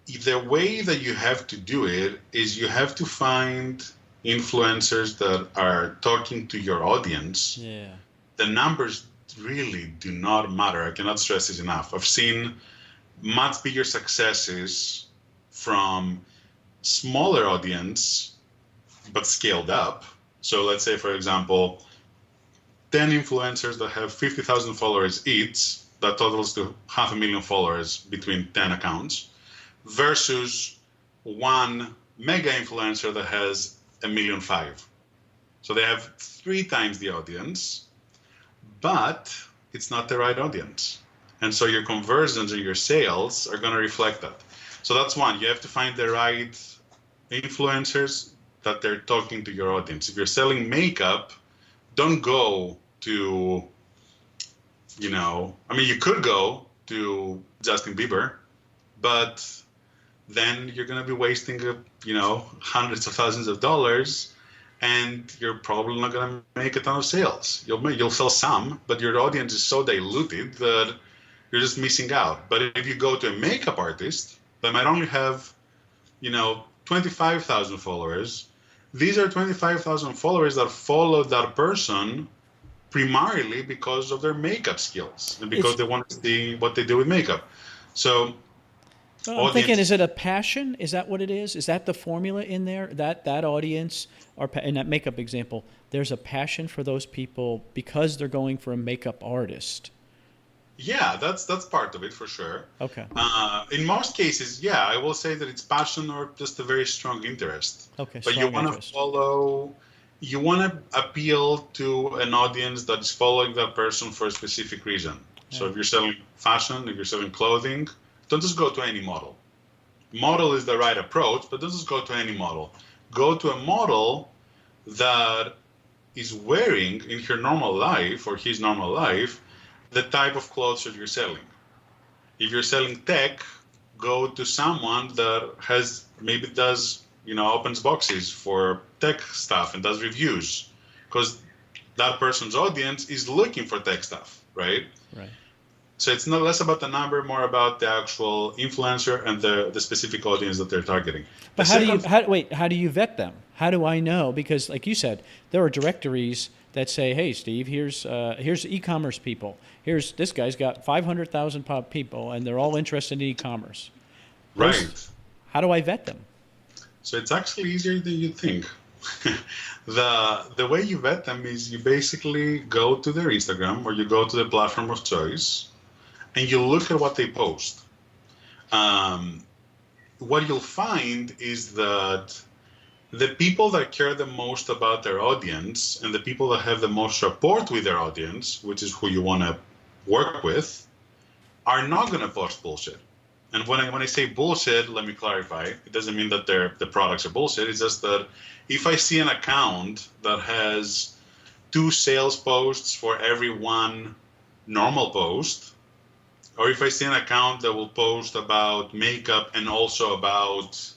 the way that you have to do it is you have to find influencers that are talking to your audience. Yeah. The numbers really do not matter. I cannot stress this enough. I've seen much bigger successes from smaller audience, but scaled up. So let's say, for example, 10 influencers that have 50,000 followers each, that totals to 500,000 followers between 10 accounts, versus one mega influencer that has 1.5 million. So they have 3 times the audience, but it's not the right audience. And so your conversions and your sales are going to reflect that. So that's one. You have to find the right influencers that they're talking to your audience. If you're selling makeup, don't go to, you could go to Justin Bieber, but then you're going to be wasting, hundreds of thousands of dollars, and you're probably not going to make a ton of sales. You'll sell some, but your audience is so diluted that you're just missing out. But if you go to a makeup artist that might only have, 25,000 followers, these are 25,000 followers that follow that person primarily because of their makeup skills and because they want to see what they do with makeup. So I'm thinking, is it a passion? Is that what it is? Is that the formula in there? That audience, or in that makeup example, there's a passion for those people because they're going for a makeup artist. Yeah, that's part of it for sure. Okay. In most cases, yeah, I will say that it's passion or just a very strong interest. Okay. But you want to appeal to an audience that is following that person for a specific reason. Yeah. So if you're selling fashion, if you're selling clothing, don't just go to any model. Model is the right approach, but don't just go to any model. Go to a model that is wearing in her normal life or his normal life the type of clothes that you're selling. If you're selling tech, go to someone that opens boxes for tech stuff and does reviews, because that person's audience is looking for tech stuff, right? Right. So it's not less about the number, more about the actual influencer and the specific audience that they're targeting. But how do you vet them? How do I know? Because like you said, there are directories that say, hey, Steve, here's e-commerce people. This guy's got 500,000 people, and they're all interested in e-commerce. Right. How do I vet them? So it's actually easier than you think. The way you vet them is you basically go to their Instagram or you go to the platform of choice, and you look at what they post. What you'll find is that the people that care the most about their audience and the people that have the most rapport with their audience, which is who you want to work with, are not going to post bullshit. And when I say bullshit, let me clarify. It doesn't mean that the products are bullshit. It's just that if I see an account that has 2 sales posts for every 1 normal post, or if I see an account that will post about makeup and also about,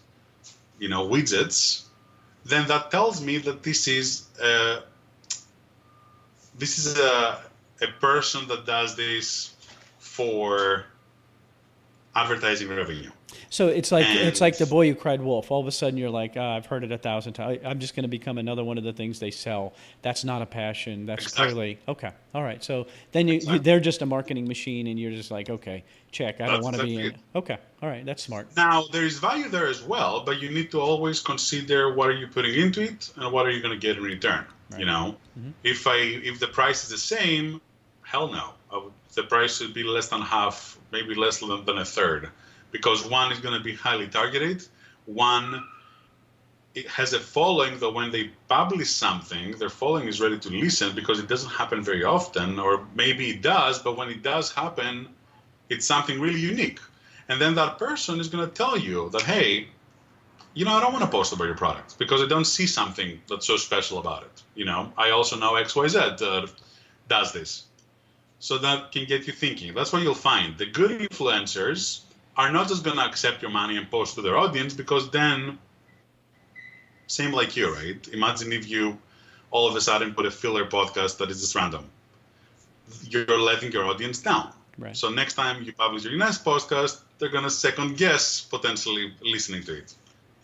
widgets, then that tells me that this is a person that does this for advertising revenue. So it's like the boy who cried wolf. All of a sudden you're like, I've heard it 1,000 times. I'm just going to become another one of the things they sell. That's not a passion. That's clearly okay. All right. So then they're just a marketing machine, and you're just like, okay, check. I don't want to be in. Okay. All right. That's smart. Now there is value there as well, but you need to always consider what are you putting into it and what are you going to get in return. Right. Mm-hmm. If the price is the same, hell no. The price should be less than half, maybe less than a third. Because one is going to be highly targeted. One, it has a following that when they publish something, their following is ready to listen, because it doesn't happen very often, or maybe it does, but when it does happen, it's something really unique. And then that person is going to tell you that, hey, I don't want to post about your product because I don't see something that's so special about it. I also know XYZ that does this. So that can get you thinking. That's what you'll find. The good influencers are not just going to accept your money and post to their audience, because then, same like you, right? Imagine if you all of a sudden put a filler podcast that is just random. You're letting your audience down. Right. So next time you publish your next podcast, they're going to second guess potentially listening to it.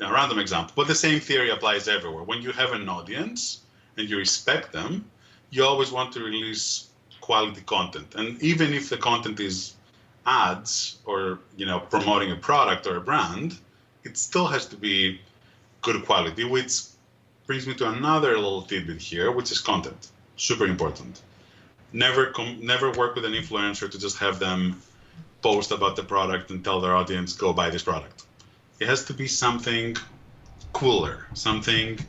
Random example. But the same theory applies everywhere. When you have an audience and you respect them, you always want to release quality content. And even if the content is ads or promoting a product or a brand, it still has to be good quality, which brings me to another little tidbit here, which is content. Super important. Never work with an influencer to just have them post about the product and tell their audience, go buy this product. It has to be something cooler, something,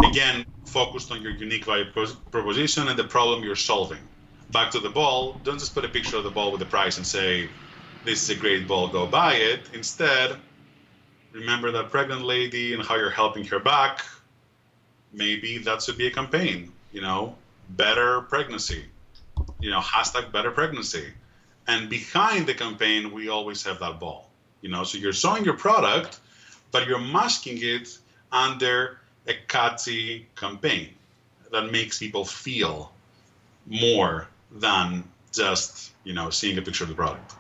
again, focused on your unique value proposition and the problem you're solving. Back to the ball, don't just put a picture of the ball with the price and say, this is a great ball, go buy it. Instead, remember that pregnant lady and how you're helping her back. Maybe that should be a campaign, better pregnancy, hashtag better pregnancy. And behind the campaign, we always have that ball, so you're showing your product, but you're masking it under a catchy campaign that makes people feel more than just, seeing a picture of the product.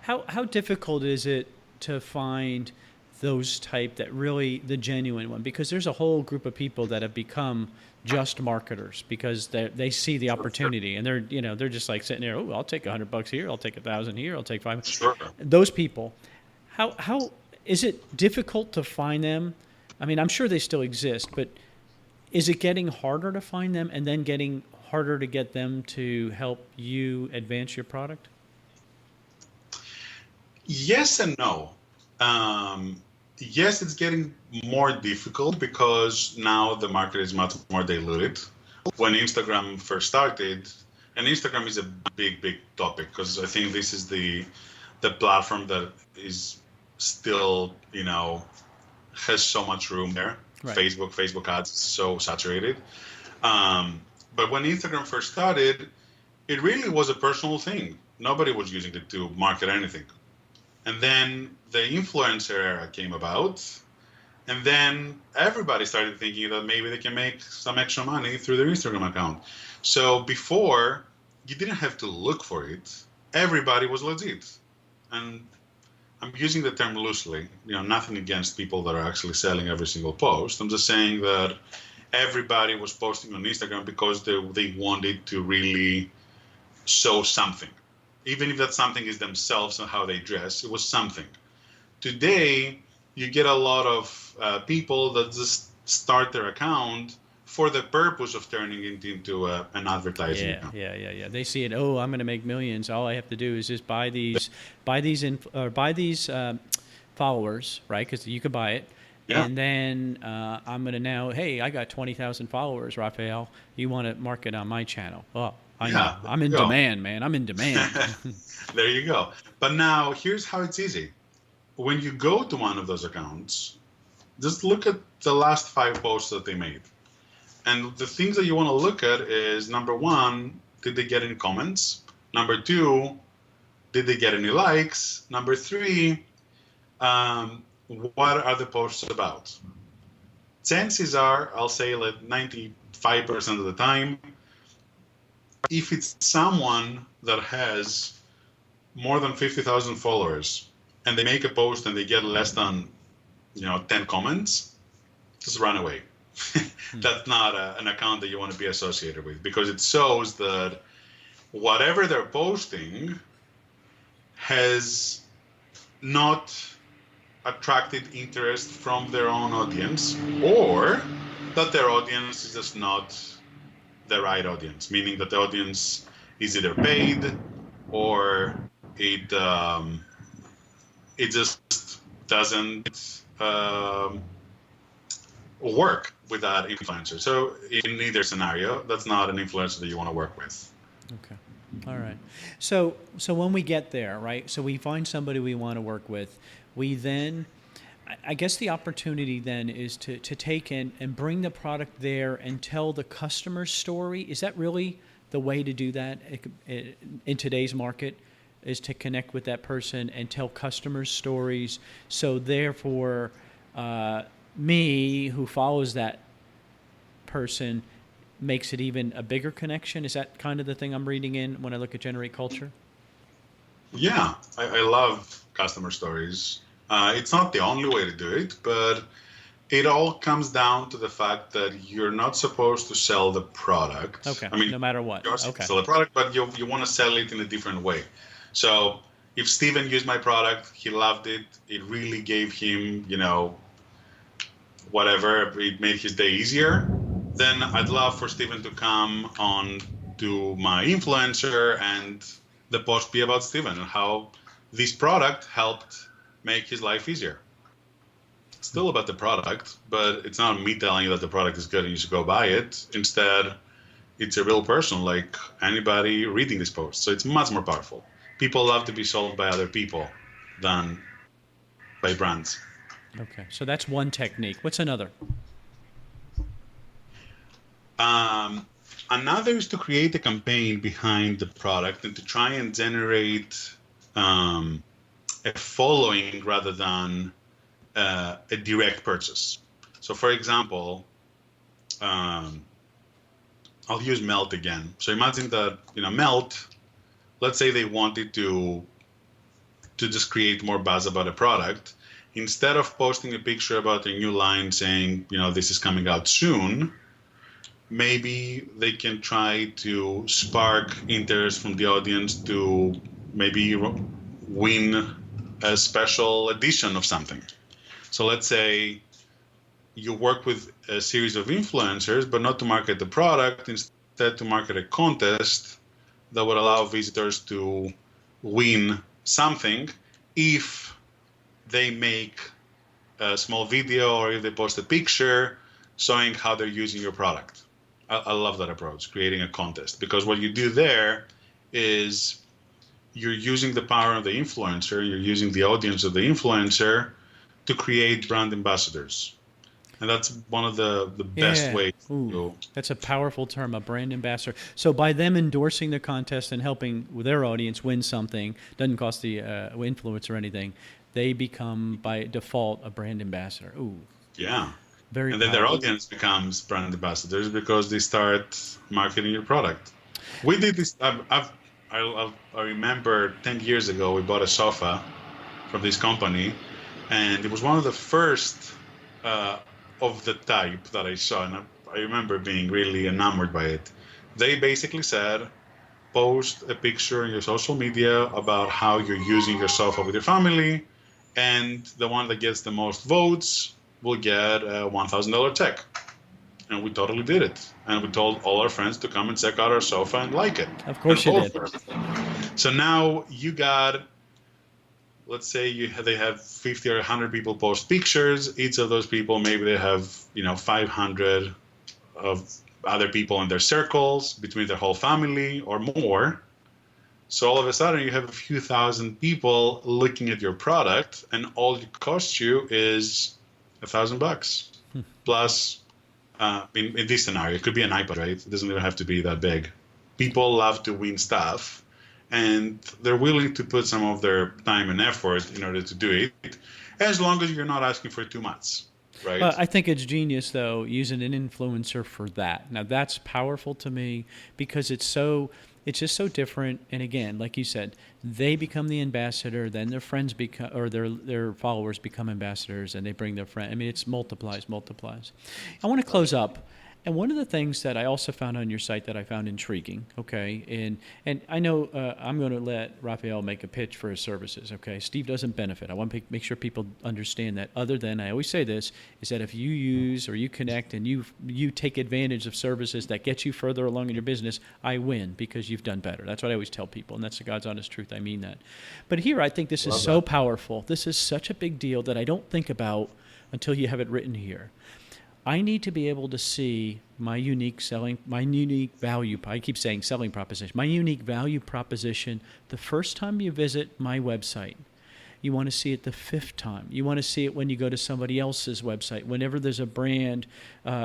How difficult is it to find those type that really the genuine one? Because there's a whole group of people that have become just marketers because they see the opportunity and they're just like sitting there. Oh, I'll take $100 here. I'll take 1,000 here. I'll take 500. Sure. Those people, how is it difficult to find them? I mean, I'm sure they still exist, but is it getting harder to find them and then getting harder to get them to help you advance your product? Yes and no. Yes, it's getting more difficult because now the market is much more diluted. When Instagram first started, and Instagram is a big, big topic because I think this is the platform that is still, has so much room there. Right. Facebook ads is so saturated. But when Instagram first started, it really was a personal thing. Nobody was using it to market anything. And then the influencer era came about, and then everybody started thinking that maybe they can make some extra money through their Instagram account. So before, you didn't have to look for it. Everybody was legit. And I'm using the term loosely, nothing against people that are actually selling every single post. I'm just saying that everybody was posting on Instagram because they wanted to really show something. Even if that something is themselves and how they dress, it was something. Today, you get a lot of people that just start their account for the purpose of turning it into an advertising account. Yeah. They see it. Oh, I'm going to make millions. All I have to do is just buy these followers, right? Because you could buy it. Yeah. And then I'm going to now, hey, I got 20,000 followers, Rafael. You want to market on my channel? Oh. I know. I'm in demand, man. I'm in demand. There you go. But now here's how it's easy. When you go to one of those accounts, just look at the last 5 posts that they made. And the things that you want to look at is, number 1, did they get any comments? Number 2, did they get any likes? Number 3, what are the posts about? Chances are, I'll say like 95% of the time, if it's someone that has more than 50,000 followers and they make a post and they get less than 10 comments, just run away. That's not an account that you want to be associated with, because it shows that whatever they're posting has not attracted interest from their own audience, or that their audience is just not the right audience, meaning that the audience is either paid or it just doesn't work with that influencer. So in either scenario, that's not an influencer that you want to work with. Okay. All right. So when we get there, right? So we find somebody we want to work with. We then, I guess the opportunity then is to take and bring the product there and tell the customer's story. Is that really the way to do that in today's market? Is to connect with that person and tell customers' stories. So therefore, me who follows that person makes it even a bigger connection. Is that kind of the thing I'm reading in when I look at Generate Culture? Yeah, I love customer stories. It's not the only way to do it, but it all comes down to the fact that you're not supposed to sell the product. Okay, I mean, no matter what. You're Okay. sell the product, but you want to sell it in a different way. So if Stephen used my product, he loved it, it really gave him, whatever, it made his day easier, then I'd love for Stephen to come on to my influencer and the post be about Stephen and how this product helped make his life easier. It's still about the product, but it's not me telling you that the product is good and you should go buy it. Instead, it's a real person like anybody reading this post. So it's much more powerful. People love to be sold by other people than by brands. Okay, so that's one technique. What's another? Another is to create a campaign behind the product and to try and generate a following rather than a direct purchase. So, for example, I'll use Melt again. So imagine that Melt, let's say they wanted to just create more buzz about a product. Instead of posting a picture about a new line saying, this is coming out soon, maybe they can try to spark interest from the audience to maybe win a special edition of something. So let's say you work with a series of influencers, but not to market the product, instead to market a contest that would allow visitors to win something if they make a small video or if they post a picture showing how they're using your product. I love that approach, creating a contest, because what you do there is you're using the power of the influencer, you're using the audience of the influencer to create brand ambassadors. And that's one of the best ways to go. That's a powerful term, a brand ambassador. So by them endorsing the contest and helping their audience win something, doesn't cost the influencer or anything, they become by default a brand ambassador. Ooh. Yeah. Very and then powerful. their audience becomes brand ambassadors because they start marketing your product. We did this. I remember 10 years ago, we bought a sofa from this company, and it was one of the first of the type that I saw, and I remember being really enamored by it. They basically said, post a picture on your social media about how you're using your sofa with your family, and the one that gets the most votes will get a $1,000 check. And we totally did it. And we told all our friends to come and check out our sofa and like it. Of course you did. So now you got, let's say they have 50 or 100 people post pictures. Each of those people, maybe they have 500 of other people in their circles between their whole family or more. So all of a sudden you have a few thousand people looking at your product, and all it costs you is $1,000 plus. In this scenario, it could be an iPad, right? It doesn't even have to be that big. People love to win stuff, and they're willing to put some of their time and effort in order to do it, as long as you're not asking for too much, right? I think it's genius, though, using an influencer for that. Now, that's powerful to me because it's just so different. And again, like you said, they become the ambassador, then their friends become, or their followers become ambassadors, and they bring their friend. I mean, it's multiplies. I want to close up. And one of the things that I also found on your site that I found intriguing, okay, and I know I'm going to let Rafael make a pitch for his services, okay? Steve doesn't benefit. I want to make sure people understand that, other than, I always say this, is that if you use or you connect and you take advantage of services that get you further along in your business, I win because you've done better. That's what I always tell people, and that's the God's honest truth. I mean that. But here I think this is so powerful. This is such a big deal that I don't think about until you have it written here. I need to be able to see my unique value. I keep saying selling proposition. My unique value proposition the first time you visit my website. You want to see it the fifth time. You want to see it when you go to somebody else's website. Whenever there's a brand,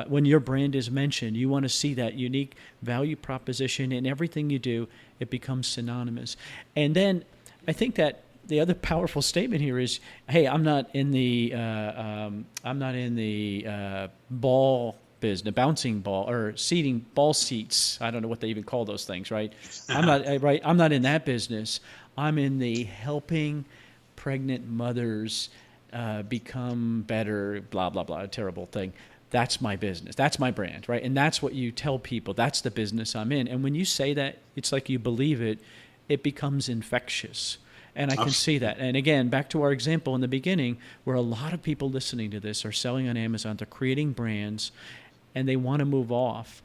when your brand is mentioned, you want to see that unique value proposition in everything you do. It becomes synonymous. And then I think that the other powerful statement here is, hey, I'm not in the ball business, bouncing ball or seating ball seats. I don't know what they even call those things, right? I'm not in that business. I'm in the helping pregnant mothers become better, blah, blah, blah, a terrible thing. That's my business. That's my brand, right? And that's what you tell people. That's the business I'm in. And when you say that, it's like you believe it, it becomes infectious. And I can see that. And again, back to our example in the beginning, where a lot of people listening to this are selling on Amazon, they're creating brands, and they want to move off.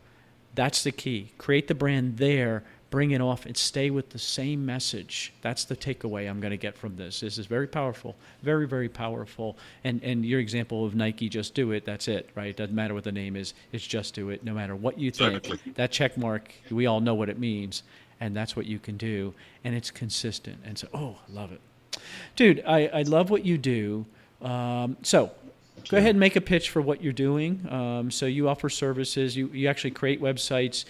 That's the key. Create the brand there, bring it off, and stay with the same message. That's the takeaway I'm going to get from this. This is very powerful, very, very powerful. And your example of Nike, just do it, that's it, right? It doesn't matter what the name is. It's just do it, no matter what you think. Exactly. That check mark, we all know what it means. And that's what you can do, and it's consistent. And so, I love it. Dude, I love what you do. So go ahead and make a pitch for what you're doing. So you offer services. You actually create websites.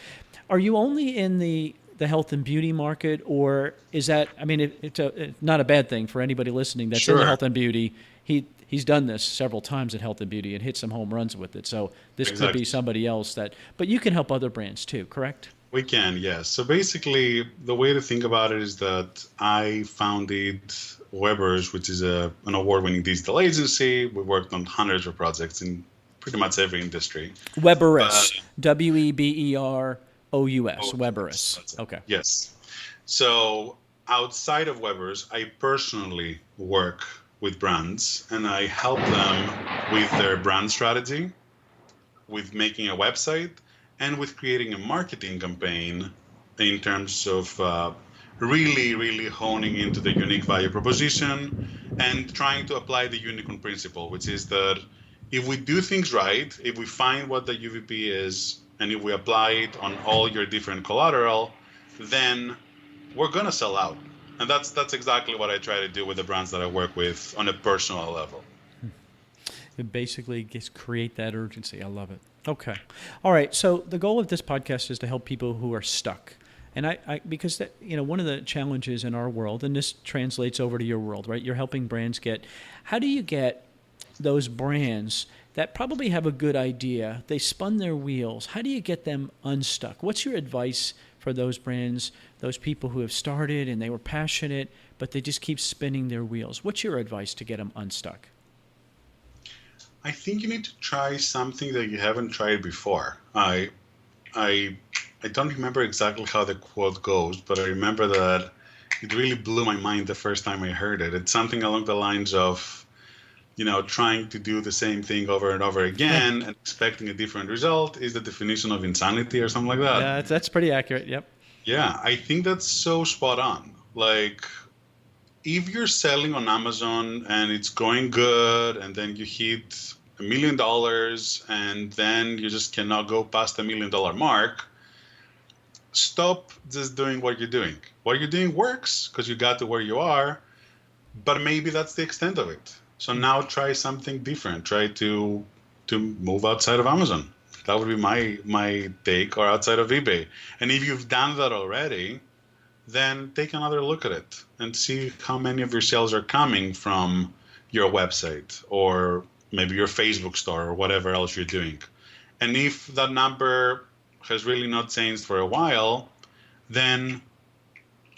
Are you only in the health and beauty market, or is that, I mean, it's not a bad thing for anybody listening that's in the health and beauty. He's done this several times in health and beauty and hit some home runs with it. So this could be somebody else but you can help other brands too, correct? We can, yes. So basically, the way to think about it is that I founded Weberous, which is an award-winning digital agency. We worked on hundreds of projects in pretty much every industry. Weberous, Weberous, Weberous. Okay. Yes. So outside of Weberous, I personally work with brands, and I help them with their brand strategy, with making a website, and with creating a marketing campaign in terms of really, really honing into the unique value proposition and trying to apply the unicorn principle, which is that if we do things right, if we find what the UVP is, and if we apply it on all your different collateral, then we're going to sell out. And that's exactly what I try to do with the brands that I work with on a personal level. It basically just create that urgency. I love it. Okay. All right. So the goal of this podcast is to help people who are stuck. And I because that, one of the challenges in our world, and this translates over to your world, right? You're helping brands how do you get those brands that probably have a good idea, they spun their wheels, how do you get them unstuck? What's your advice for those brands, those people who have started and they were passionate, but they just keep spinning their wheels? What's your advice to get them unstuck? I think you need to try something that you haven't tried before. I don't remember exactly how the quote goes, but I remember that it really blew my mind the first time I heard it. It's something along the lines of, trying to do the same thing over and over again and expecting a different result is the definition of insanity or something like that. Yeah, that's pretty accurate. Yep. Yeah, I think that's so spot on. Like, if you're selling on Amazon and it's going good, and then you hit $1 million, and then you just cannot go past $1 million mark, stop just doing what you're doing. What you're doing works because you got to where you are, but maybe that's the extent of it. So now try something different. Try to move outside of Amazon. That would be my take, or outside of eBay. And if you've done that already, then take another look at it and see how many of your sales are coming from your website or maybe your Facebook store or whatever else you're doing. And if that number has really not changed for a while, then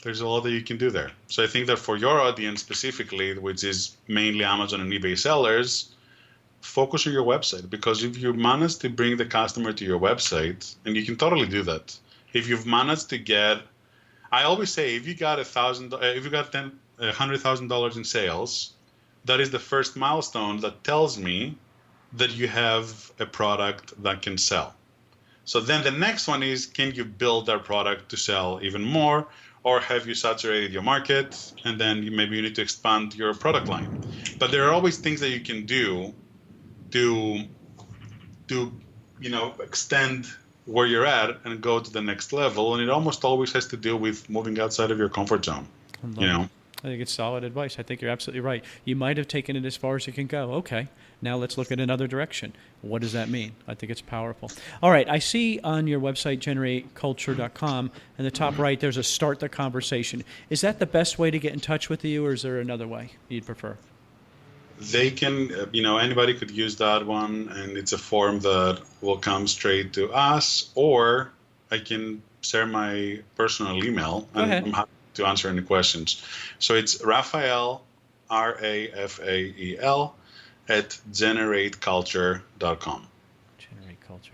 there's a lot that you can do there. So I think that for your audience specifically, which is mainly Amazon and eBay sellers, focus on your website, because if you manage to bring the customer to your website, and you can totally do that, if you've managed to get, I always say, if you got $100,000 in sales, that is the first milestone that tells me that you have a product that can sell. So then the next one is, can you build that product to sell even more, or have you saturated your market, and then maybe you need to expand your product line. But there are always things that you can do to to, extend where you're at and go to the next level. And it almost always has to do with moving outside of your comfort zone, I think it's solid advice. I think you're absolutely right. You might have taken it as far as it can go. Okay, now let's look at another direction. What does that mean? I think it's powerful. All right, I see on your website, generateculture.com, in the top right, there's a start the conversation. Is that the best way to get in touch with you, or is there another way you'd prefer? They can, anybody could use that one, and it's a form that will come straight to us, or I can share my personal email, and I'm happy to answer any questions. So it's Rafael, Rafael, at generateculture.com. Generate Culture.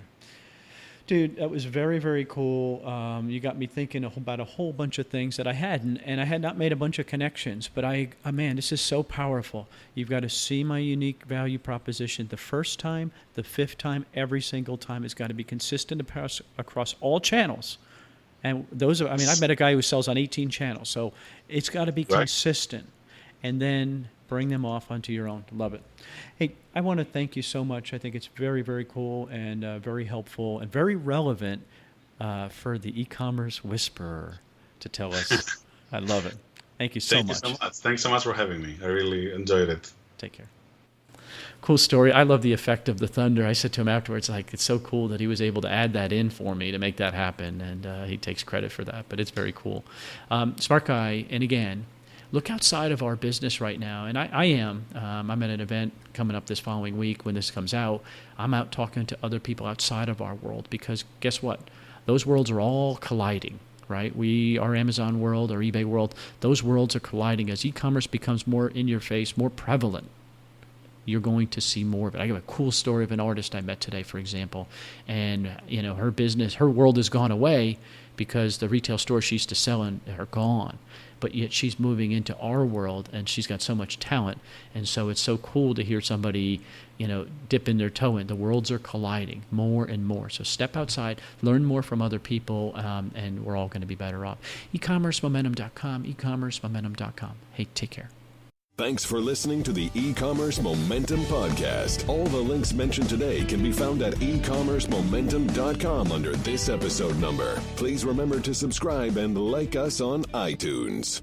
Dude, that was very, very cool. You got me thinking about a whole bunch of things that I hadn't, and I had not made a bunch of connections. But man, this is so powerful. You've got to see my unique value proposition the first time, the fifth time, every single time. It's got to be consistent across all channels. And I've met a guy who sells on 18 channels, so it's got to be consistent. And then bring them off onto your own. Love it. Hey, I want to thank you so much. I think it's very, very cool and very helpful and very relevant for the e-commerce whisperer to tell us. I love it. Thank you so much. Thank you so much. Thanks so much for having me. I really enjoyed it. Take care. Cool story. I love the effect of the thunder. I said to him afterwards, it's so cool that he was able to add that in for me to make that happen, and he takes credit for that, but it's very cool. Smart guy, and again, look outside of our business right now, and I am. I'm at an event coming up this following week when this comes out. I'm out talking to other people outside of our world, because guess what? Those worlds are all colliding. Right? Our Amazon world, our eBay world, those worlds are colliding. As e-commerce becomes more in your face, more prevalent, you're going to see more of it. I got a cool story of an artist I met today, for example, and her world has gone away because the retail stores she used to sell in are gone. But yet she's moving into our world, and she's got so much talent. And so it's so cool to hear somebody, dipping their toe in. The worlds are colliding more and more. So step outside, learn more from other people, and we're all going to be better off. ecommercemomentum.com, ecommercemomentum.com. Hey, take care. Thanks for listening to the E-Commerce Momentum Podcast. All the links mentioned today can be found at ecommercemomentum.com under this episode number. Please remember to subscribe and like us on iTunes.